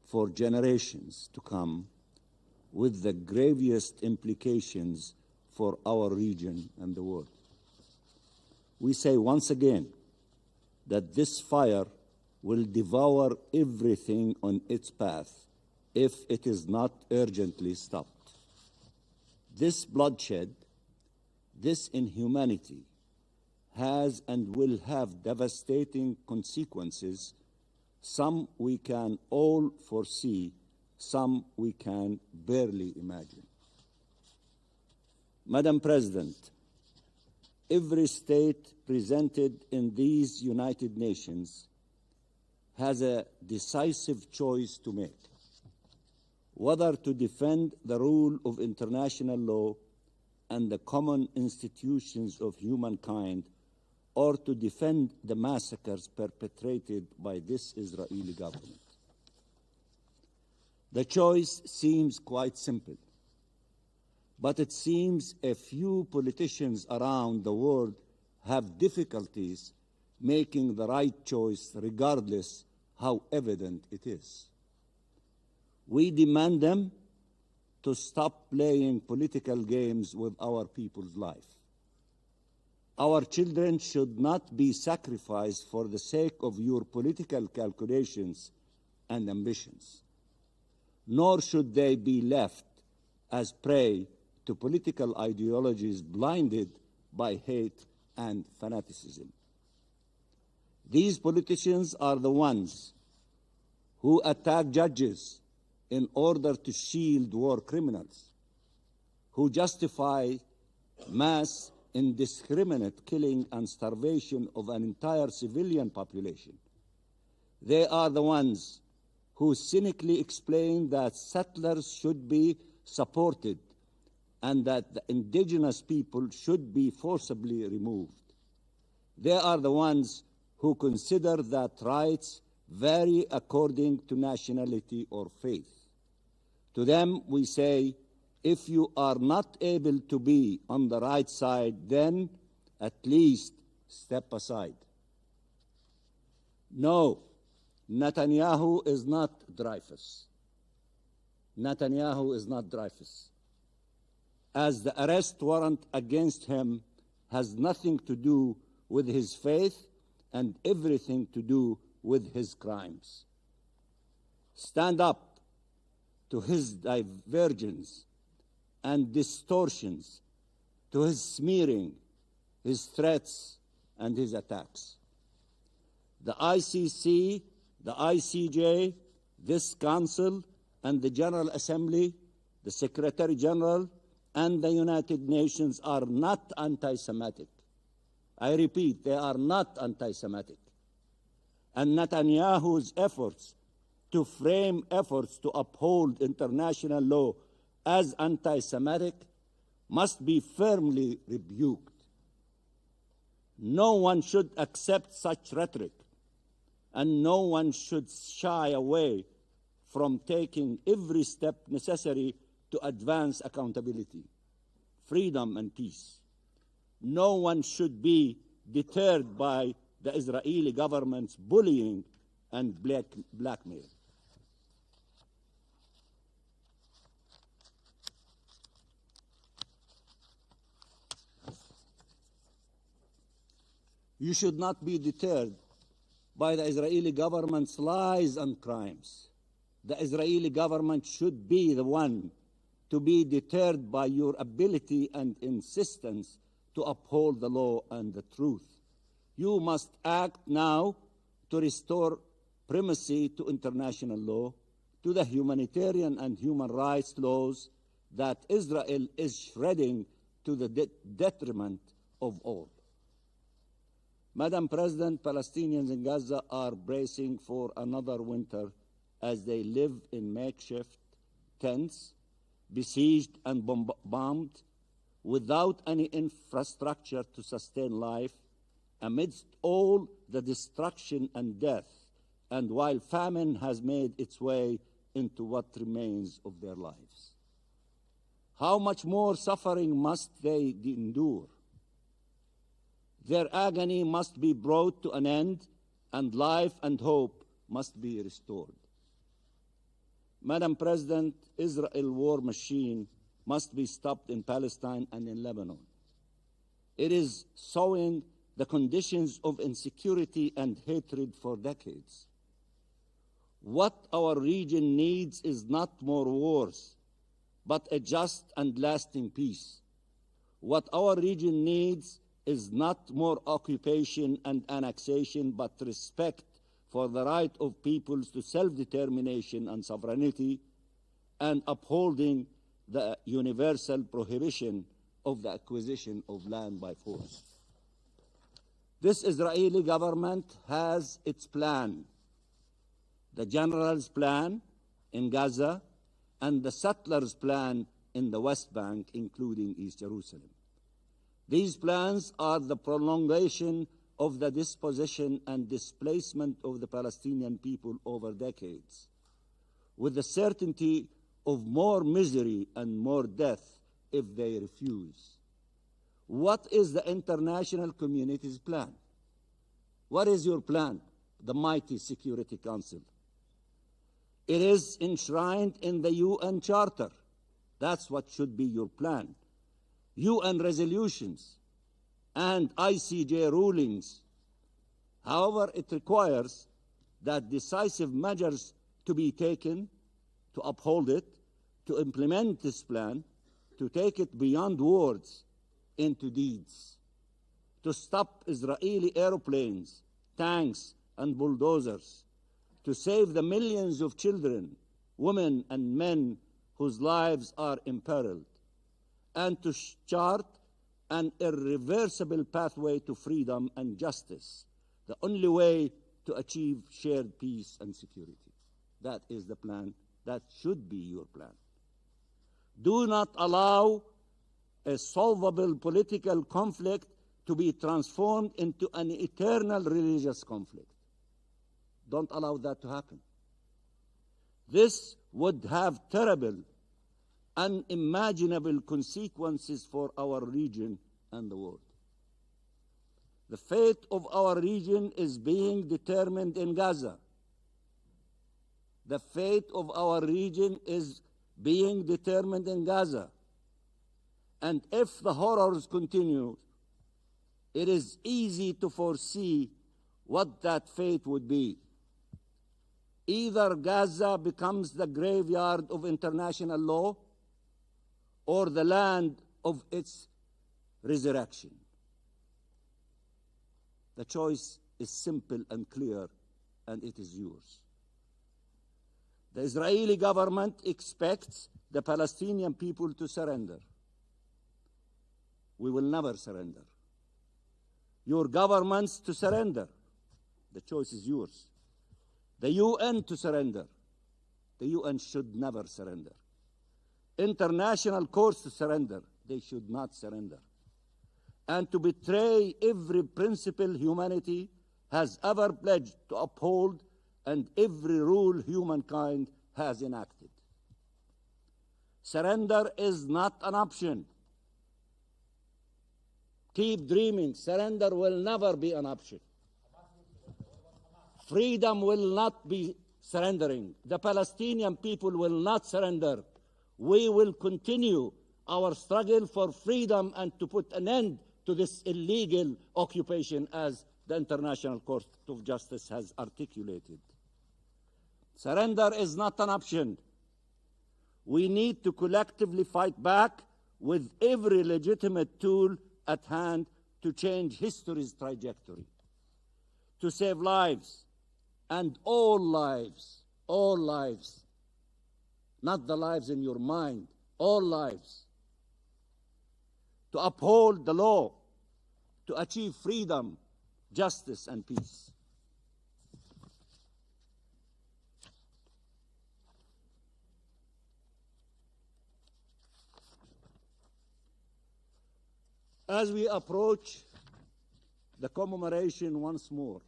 for generations to come, with the gravest implications for our region and the world. We say once again that this fire will devour everything on its path if it is not urgently stopped. This bloodshed, this inhumanity, has and will have devastating consequences, some we can all foresee some we can barely imagine. Madam President, every state presented in these United Nations has a decisive choice to make, whether to defend the rule of international law and the common institutions of humankind, or to defend the massacres perpetrated by this Israeli government. The choice seems quite simple, but it seems a few politicians around the world have difficulties making the right choice regardless how evident it is. We demand them to stop playing political games with our people's life. Our children should not be sacrificed for the sake of your political calculations and ambitions, nor should they be left as prey to political ideologies blinded by hate and fanaticism. These politicians are the ones who attack judges in order to shield war criminals, who justify mass indiscriminate killing and starvation of an entire civilian population. They are the ones who cynically explain that settlers should be supported and that the indigenous people should be forcibly removed. They are the ones who consider that rights vary according to nationality or faith. To them we say, if you are not able to be on the right side, then at least step aside. No, Netanyahu is not Dreyfus. Netanyahu is not Dreyfus, as the arrest warrant against him has nothing to do with his faith and everything to do with his crimes. Stand up to his divergence and distortions, to his smearing, his threats, and his attacks. The ICC, the ICJ, this Council, and the General Assembly, the Secretary General, and the United Nations are not anti-Semitic. I repeat, they are not anti-Semitic. And Netanyahu's efforts to frame efforts to uphold international law as anti-Semitic must be firmly rebuked. No one should accept such rhetoric, and no one should shy away from taking every step necessary to advance accountability, freedom, and peace. No one should be deterred by the Israeli government's bullying and blackmail. You should not be deterred by the Israeli government's lies and crimes. The Israeli government should be the one to be deterred by your ability and insistence to uphold the law and the truth. You must act now to restore primacy to international law, to the humanitarian and human rights laws that Israel is shredding to the detriment of all. Madam President, Palestinians in Gaza are bracing for another winter as they live in makeshift tents, besieged and bombed, without any infrastructure to sustain life, amidst all the destruction and death, and while famine has made its way into what remains of their lives. How much more suffering must they endure? Their agony must be brought to an end, and life and hope must be restored. Madam President, Israel's war machine must be stopped in Palestine and in Lebanon. It is sowing the conditions of insecurity and hatred for decades. What our region needs is not more wars, but a just and lasting peace. What our region needs is not more occupation and annexation, but respect for the right of peoples to self-determination and sovereignty, and upholding the universal prohibition of the acquisition of land by force. This Israeli government has its plan, the general's plan in Gaza and the settlers' plan in the West Bank, including East Jerusalem. These plans are the prolongation of the dispossession and displacement of the Palestinian people over decades, with the certainty of more misery and more death if they refuse. What is the international community's plan? What is your plan, the mighty Security Council? It is enshrined in the UN Charter. That's what should be your plan. UN resolutions and ICJ rulings. However, it requires that decisive measures to be taken to uphold it, to implement this plan, to take it beyond words into deeds, to stop Israeli airplanes, tanks, and bulldozers, to save the millions of children, women, and men whose lives are imperiled, and to chart an irreversible pathway to freedom and justice, the only way to achieve shared peace and security. That is the plan. That should be your plan. Do not allow a solvable political conflict to be transformed into an eternal religious conflict. Don't allow that to happen. This would have terrible, unimaginable consequences for our region and the world. The fate of our region is being determined in Gaza. The fate of our region is being determined in Gaza. And if the horrors continue, it is easy to foresee what that fate would be. Either Gaza becomes the graveyard of international law or the land of its resurrection. The choice is simple and clear, and it is yours. The Israeli government expects the Palestinian people to surrender. We will never surrender. Your governments to surrender. The choice is yours. The UN to surrender. The UN should never surrender. International courts to surrender. They should not surrender. And to betray every principle humanity has ever pledged to uphold and every rule humankind has enacted. Surrender is not an option. Keep dreaming. Surrender will never be an option. Freedom will not be surrendering. The Palestinian people will not surrender. We will continue our struggle for freedom and to put an end to this illegal occupation as the International Court of Justice has articulated. Surrender is not an option. We need to collectively fight back with every legitimate tool at hand to change history's trajectory, to save lives, and all lives, not the lives in your mind, all lives, to uphold the law, to achieve freedom, justice, and peace. As we approach the commemoration once more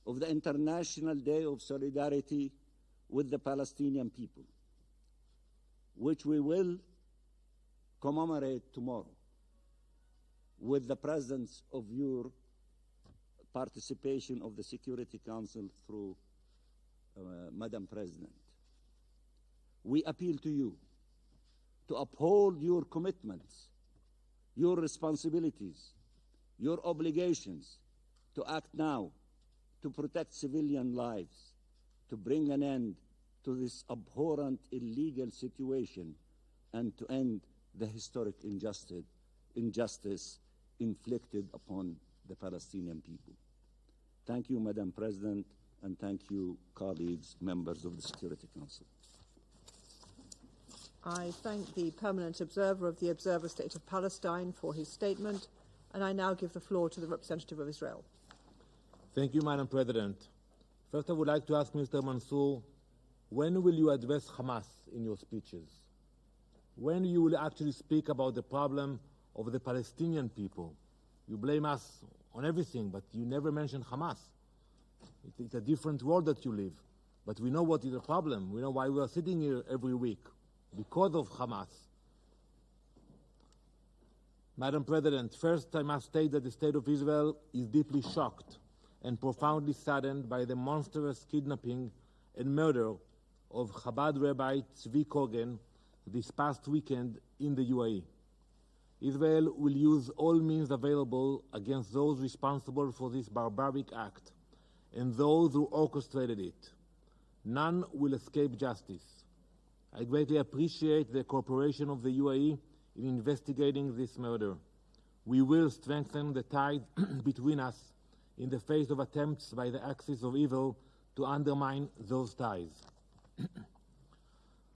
of the International Day of Solidarity with the Palestinian people, which we will commemorate tomorrow with the presence of your participation of the Security Council through Madam President, we appeal to you to uphold your commitments, your responsibilities, your obligations to act now, to protect civilian lives, to bring an end to this abhorrent illegal situation, and to end the historic injustice inflicted upon the Palestinian people. Thank you, Madam President, and thank you, colleagues, members of the Security Council. I thank the permanent observer of the Observer State of Palestine for his statement, and I now give the floor to the representative of Israel. Thank you, Madam President. First, I would like to ask Mr. Mansour, when will you address Hamas in your speeches? When you will actually speak about the problem of the Palestinian people? You blame us on everything, but you never mention Hamas. It's a different world that you live. But we know what is the problem. We know why we are sitting here every week, because of Hamas. Madam President, first I must state that the State of Israel is deeply shocked and profoundly saddened by the monstrous kidnapping and murder of Chabad Rabbi Tzvi Kogen this past weekend in the UAE. Israel will use all means available against those responsible for this barbaric act and those who orchestrated it. None will escape justice. I greatly appreciate the cooperation of the UAE in investigating this murder. We will strengthen the ties between us in the face of attempts by the axis of evil to undermine those ties.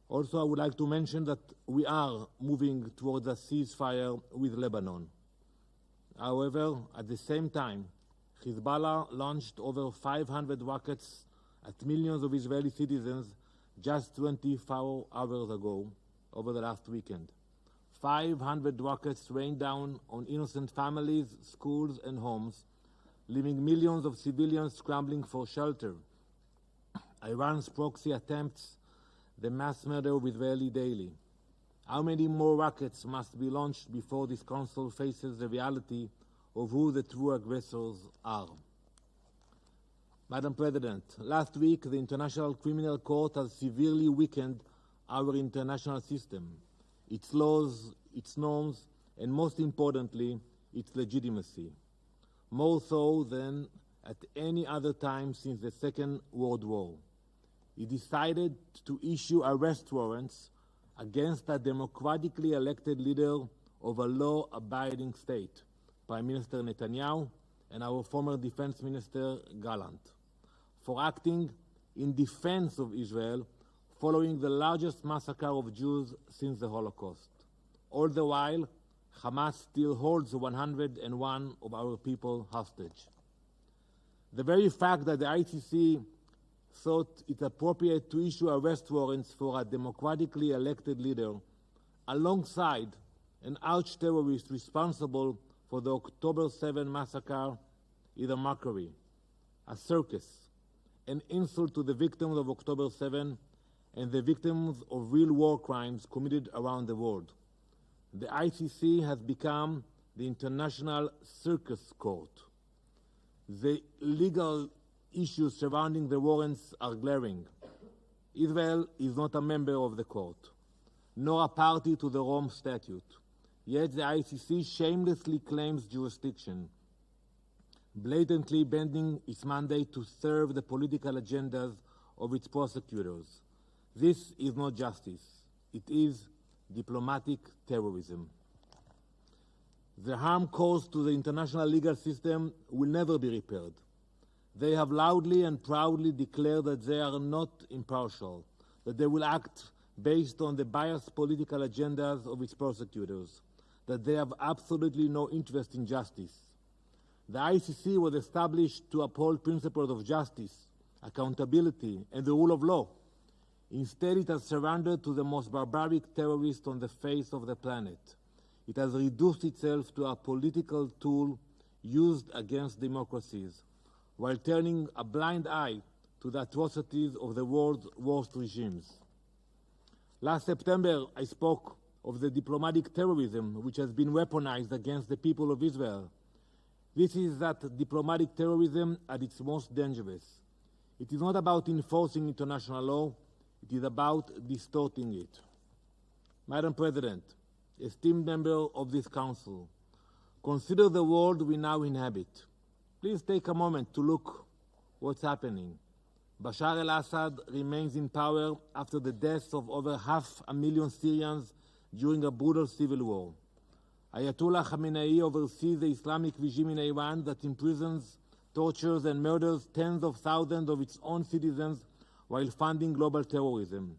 Also, I would like to mention that we are moving towards a ceasefire with Lebanon. However, at the same time, Hezbollah launched over 500 rockets at millions of Israeli citizens just 24 hours ago, over the last weekend. 500 rockets rained down on innocent families, schools, and homes, leaving millions of civilians scrambling for shelter. Iran's proxy attempts the mass murder of Israelis daily. How many more rockets must be launched before this council faces the reality of who the true aggressors are? Madam President, last week the International Criminal Court has severely weakened our international system, its laws, its norms, and most importantly, its legitimacy, more so than at any other time since the Second World War. He decided to issue arrest warrants against a democratically elected leader of a law-abiding state, Prime Minister Netanyahu and our former Defense Minister Gallant, for acting in defense of Israel following the largest massacre of Jews since the Holocaust. All the while, Hamas still holds 101 of our people hostage. The very fact that the ICC thought it appropriate to issue arrest warrants for a democratically elected leader alongside an arch-terrorist responsible for the October 7 massacre is a mockery, a circus, an insult to the victims of October 7 and the victims of real war crimes committed around the world. The ICC has become the International Circus Court. The legal issues surrounding the warrants are glaring. Israel is not a member of the court, nor a party to the Rome Statute. Yet the ICC shamelessly claims jurisdiction, blatantly bending its mandate to serve the political agendas of its prosecutors. This is not justice. It is diplomatic terrorism. The harm caused to the international legal system will never be repaired. They have loudly and proudly declared that they are not impartial, that they will act based on the biased political agendas of its prosecutors, that they have absolutely no interest in justice. The ICC was established to uphold principles of justice, accountability, and the rule of law. Instead, it has surrendered to the most barbaric terrorists on the face of the planet. It has reduced itself to a political tool used against democracies, while turning a blind eye to the atrocities of the world's worst regimes. Last September, I spoke of the diplomatic terrorism which has been weaponized against the people of Israel. This is that diplomatic terrorism at its most dangerous. It is not about enforcing international law, it is about distorting it. Madam President, esteemed member of this Council, consider the world we now inhabit. Please take a moment to look what's happening. Bashar al-Assad remains in power after the deaths of over 500,000 Syrians during a brutal civil war. Ayatollah Khamenei oversees the Islamic regime in Iran that imprisons, tortures, and murders tens of thousands of its own citizens while funding global terrorism.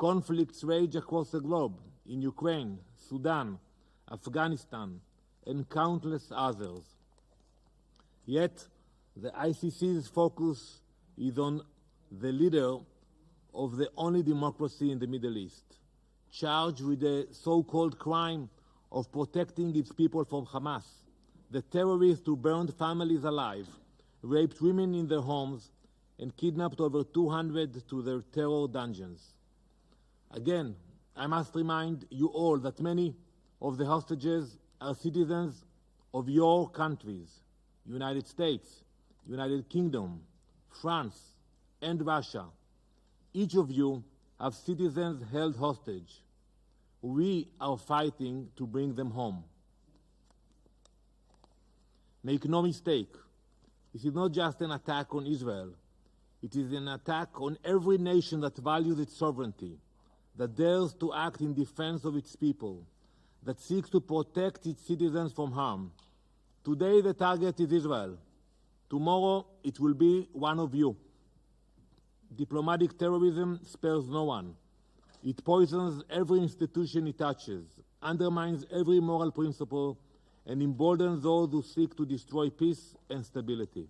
Conflicts rage across the globe, in Ukraine, Sudan, Afghanistan, and countless others. Yet, the ICC's focus is on the leader of the only democracy in the Middle East, charged with the so-called crime of protecting its people from Hamas, the terrorists who burned families alive, raped women in their homes, and kidnapped over 200 to their terror dungeons. Again, I must remind you all that many of the hostages are citizens of your countries, United States, United Kingdom, France, and Russia. Each of you have citizens held hostage. We are fighting to bring them home. Make no mistake, this is not just an attack on Israel. It is an attack on every nation that values its sovereignty, that dares to act in defense of its people, that seeks to protect its citizens from harm. Today the target is Israel. Tomorrow it will be one of you. Diplomatic terrorism spares no one. It poisons every institution it touches, undermines every moral principle, and emboldens those who seek to destroy peace and stability.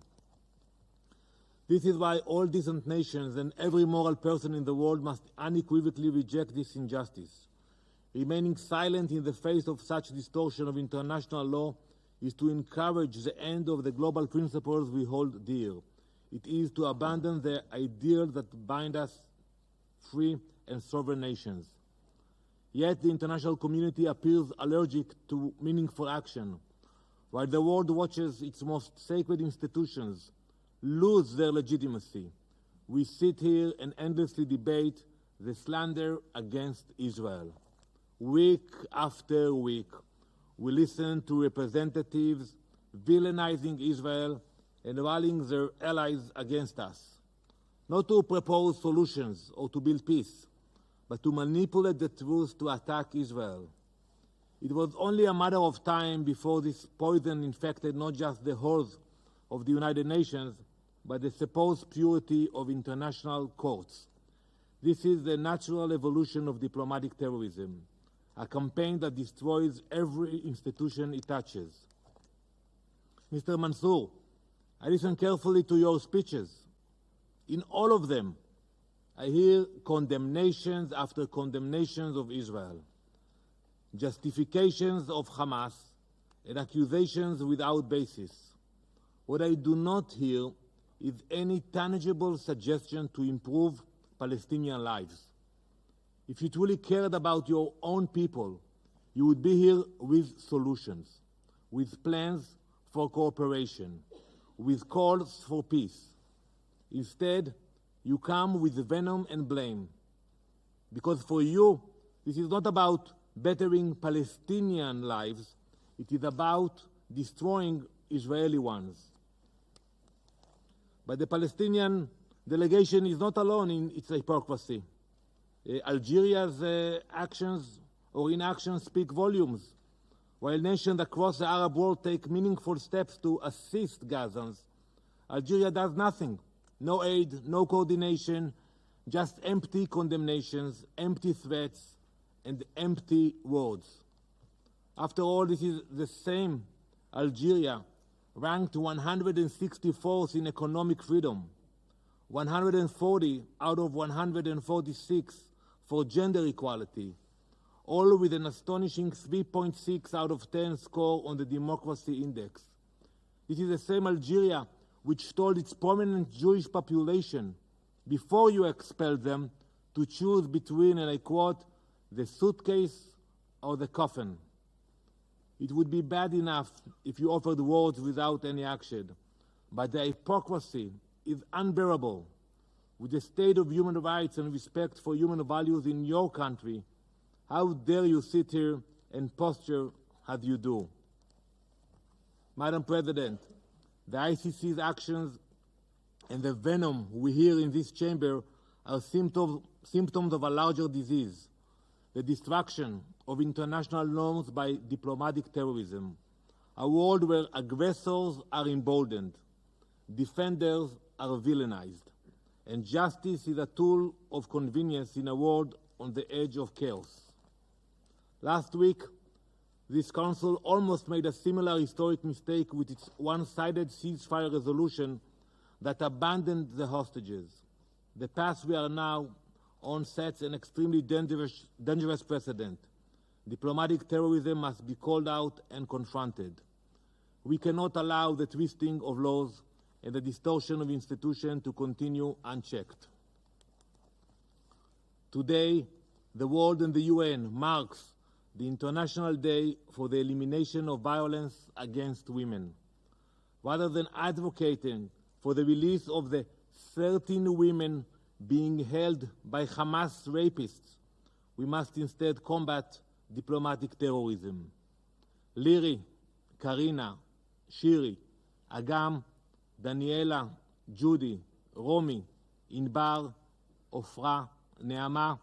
This is why all decent nations and every moral person in the world must unequivocally reject this injustice. Remaining silent in the face of such distortion of international law is to encourage the end of the global principles we hold dear. It is to abandon the ideals that bind us free and sovereign nations. Yet the international community appears allergic to meaningful action. While the world watches its most sacred institutions lose their legitimacy, we sit here and endlessly debate the slander against Israel. Week after week, we listen to representatives villainizing Israel and rallying their allies against us, not to propose solutions or to build peace, but to manipulate the truth to attack Israel. It was only a matter of time before this poison infected not just the halls of the United Nations, but the supposed purity of international courts. This is the natural evolution of diplomatic terrorism, a campaign that destroys every institution it touches. Mr. Mansour, I listened carefully to your speeches. In all of them, I hear condemnations after condemnations of Israel, justifications of Hamas, and accusations without basis. What I do not hear is any tangible suggestion to improve Palestinian lives. If you truly cared about your own people, you would be here with solutions, with plans for cooperation, with calls for peace. Instead, you come with venom and blame. Because for you, this is not about bettering Palestinian lives, it is about destroying Israeli ones. But the Palestinian delegation is not alone in its hypocrisy. Algeria's actions or inactions speak volumes. While nations across the Arab world take meaningful steps to assist Gazans, Algeria does nothing. No aid, no coordination, just empty condemnations, empty threats, and empty words. After all, this is the same Algeria, ranked 164th in economic freedom, 140 out of 146 for gender equality, all with an astonishing 3.6 out of 10 score on the Democracy Index. This is the same Algeria which told its prominent Jewish population, before you expelled them, to choose between, and I quote, the suitcase or the coffin. It would be bad enough if you offered words without any action, but the hypocrisy is unbearable. With the state of human rights and respect for human values in your country, how dare you sit here and posture as you do? Madam President, the ICC's actions and the venom we hear in this chamber are symptoms of a larger disease, the destruction of international norms by diplomatic terrorism, a world where aggressors are emboldened, defenders are villainized, and justice is a tool of convenience in a world on the edge of chaos. Last week, this Council almost made a similar historic mistake with its one-sided ceasefire resolution that abandoned the hostages. The path we are now on sets an extremely dangerous precedent. Diplomatic terrorism must be called out and confronted. We cannot allow the twisting of laws and the distortion of institutions to continue unchecked. Today, the world and the UN marks the International Day for the Elimination of Violence Against Women. Rather than advocating for the release of the 13 women being held by Hamas rapists, we must instead combat diplomatic terrorism. Liri, Karina, Shiri, Agam, Daniela, Judy, Romy, Inbar, Ofra, Neama,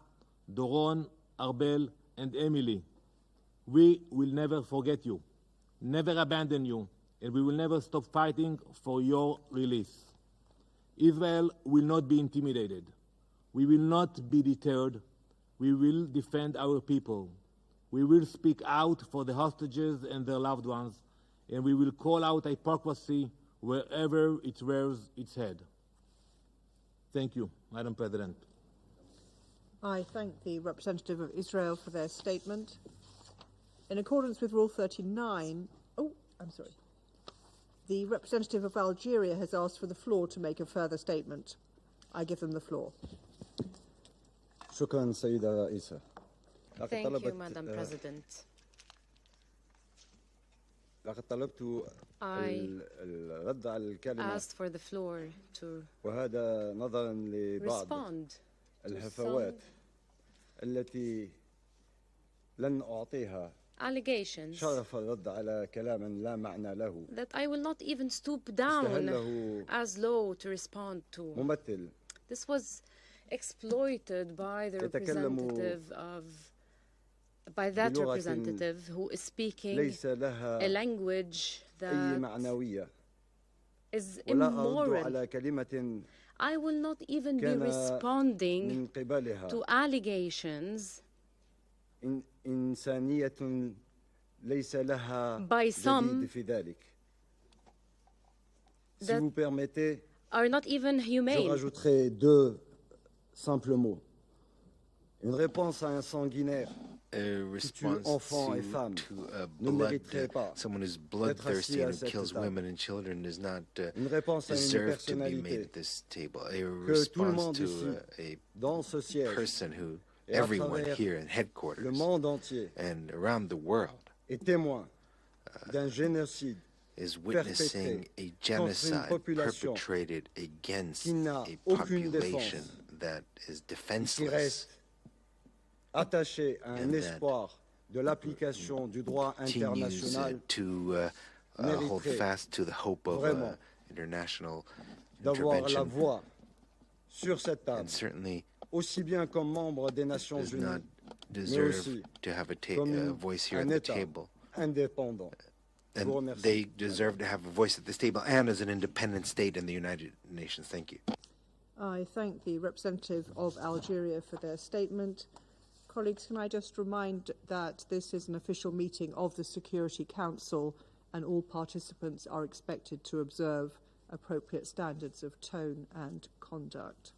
Doron, Arbel, and Emily. We will never forget you, never abandon you, and we will never stop fighting for your release. Israel will not be intimidated. We will not be deterred. We will defend our people. We will speak out for the hostages and their loved ones, and we will call out hypocrisy wherever it rears its head. Thank you, Madam President. I thank the representative of Israel for their statement. In accordance with Rule 39, the representative of Algeria has asked for the floor to make a further statement. I give them the floor. Thank you, Madam President. I asked for the floor to respond to some allegations that I will not even stoop down as low to respond to. This was exploited by the representative who is speaking a language that is immoral. I will not even be responding to allegations by some that are not even humane. Une réponse à un sanguinaire qui tue enfants et femmes ne mériterait pas someone who's bloodthirsty and who kills women and children does not deserve to be made at this table. A response to a person who everyone here in headquarters and around the world is witnessing a genocide perpetrated against a population that is defenseless. Attaché à un espoir de l'application du droit international, to hold fast to the hope of international d'avoir la intervention, voix sur cette table, and certainly aussi bien comme membre des Nations does Unies, not mais deserve aussi to have a comme voice here un at the État table. indépendant. Je vous And remercie. they deserve to have a voice at this table and as an independent state in the United Nations. Thank you. I thank the representative of Algeria for their statement. Colleagues, can I just remind that this is an official meeting of the Security Council and all participants are expected to observe appropriate standards of tone and conduct.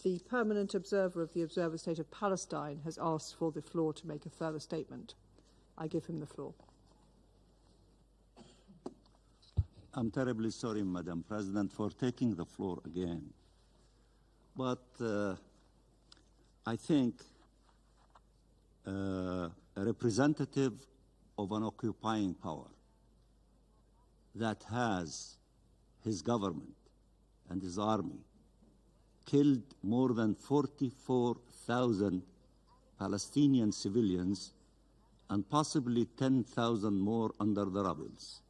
The permanent observer of the Observer State of Palestine has asked for the floor to make a further statement. I give him the floor. I'm terribly sorry, Madam President, for taking the floor again. But I think a representative of an occupying power that has his government and his army killed more than 44,000 Palestinian civilians and possibly 10,000 more under the rebels,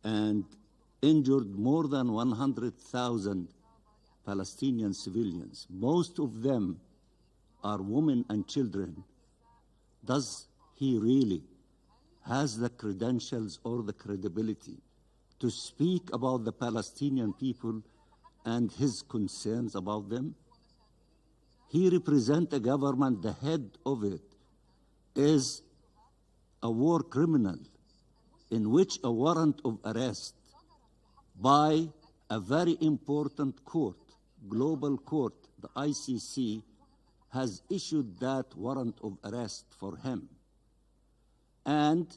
and injured more than 100,000 Palestinian civilians. Most of them are women and children. Does he really has the credentials or the credibility to speak about the Palestinian people and his concerns about them? He represents a government, the head of it is a war criminal in which a warrant of arrest by a very important court, global court, the ICC, has issued that warrant of arrest for him. And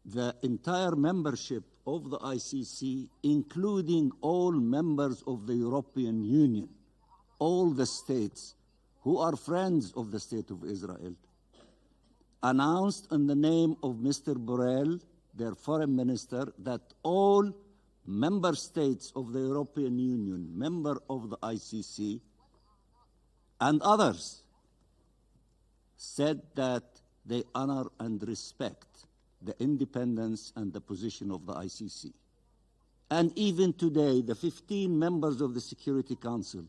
the entire membership of the ICC, including all members of the European Union, all the states who are friends of the State of Israel, announced in the name of Mr. Borrell, their foreign minister, that all member states of the European Union, member of the ICC, and others said that they honor and respect the independence and the position of the ICC. And even today, the 15 members of the Security Council,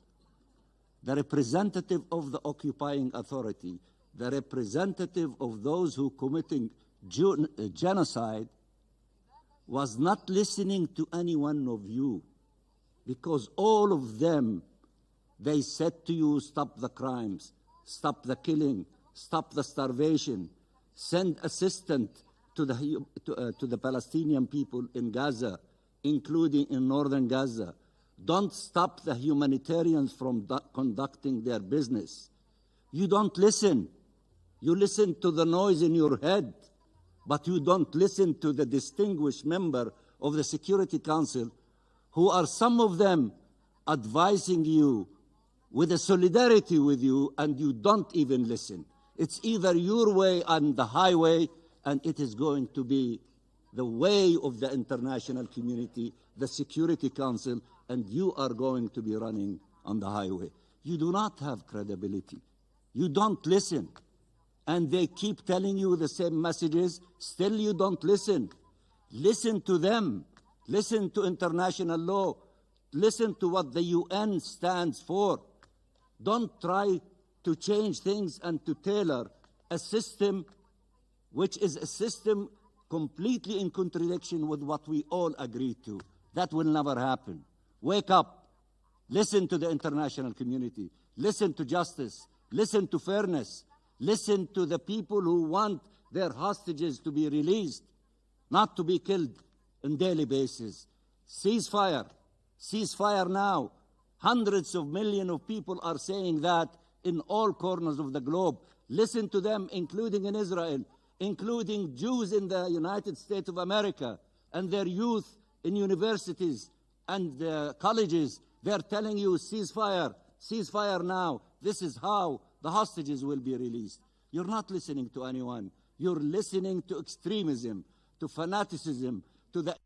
the representative of the occupying authority, the representative of those who committing genocide, was not listening to any one of you, because all of them, they said to you, stop the crimes, stop the killing, stop the starvation, send assistance to the Palestinian people in Gaza, including in northern Gaza. Don't stop the humanitarians from conducting their business. You don't listen. You listen to the noise in your head, but you don't listen to the distinguished member of the Security Council, who are some of them advising you with a solidarity with you, and you don't even listen. It's either your way and the highway, and it is going to be the way of the international community, the Security Council, and you are going to be running on the highway. You do not have credibility. You don't listen. And they keep telling you the same messages, still you don't listen. Listen to them. Listen to international law. Listen to what the UN stands for. Don't try to change things and to tailor a system which is a system completely in contradiction with what we all agree to. That will never happen. Wake up. Listen to the international community. Listen to justice. Listen to fairness. Listen to the people who want their hostages to be released, not to be killed on a daily basis. Ceasefire. Ceasefire now. Hundreds of millions of people are saying that in all corners of the globe. Listen to them, including in Israel, including Jews in the United States of America and their youth in universities and colleges. They're telling you, ceasefire, ceasefire now. This is how the hostages will be released. You're not listening to anyone. You're listening to extremism, to fanaticism, to the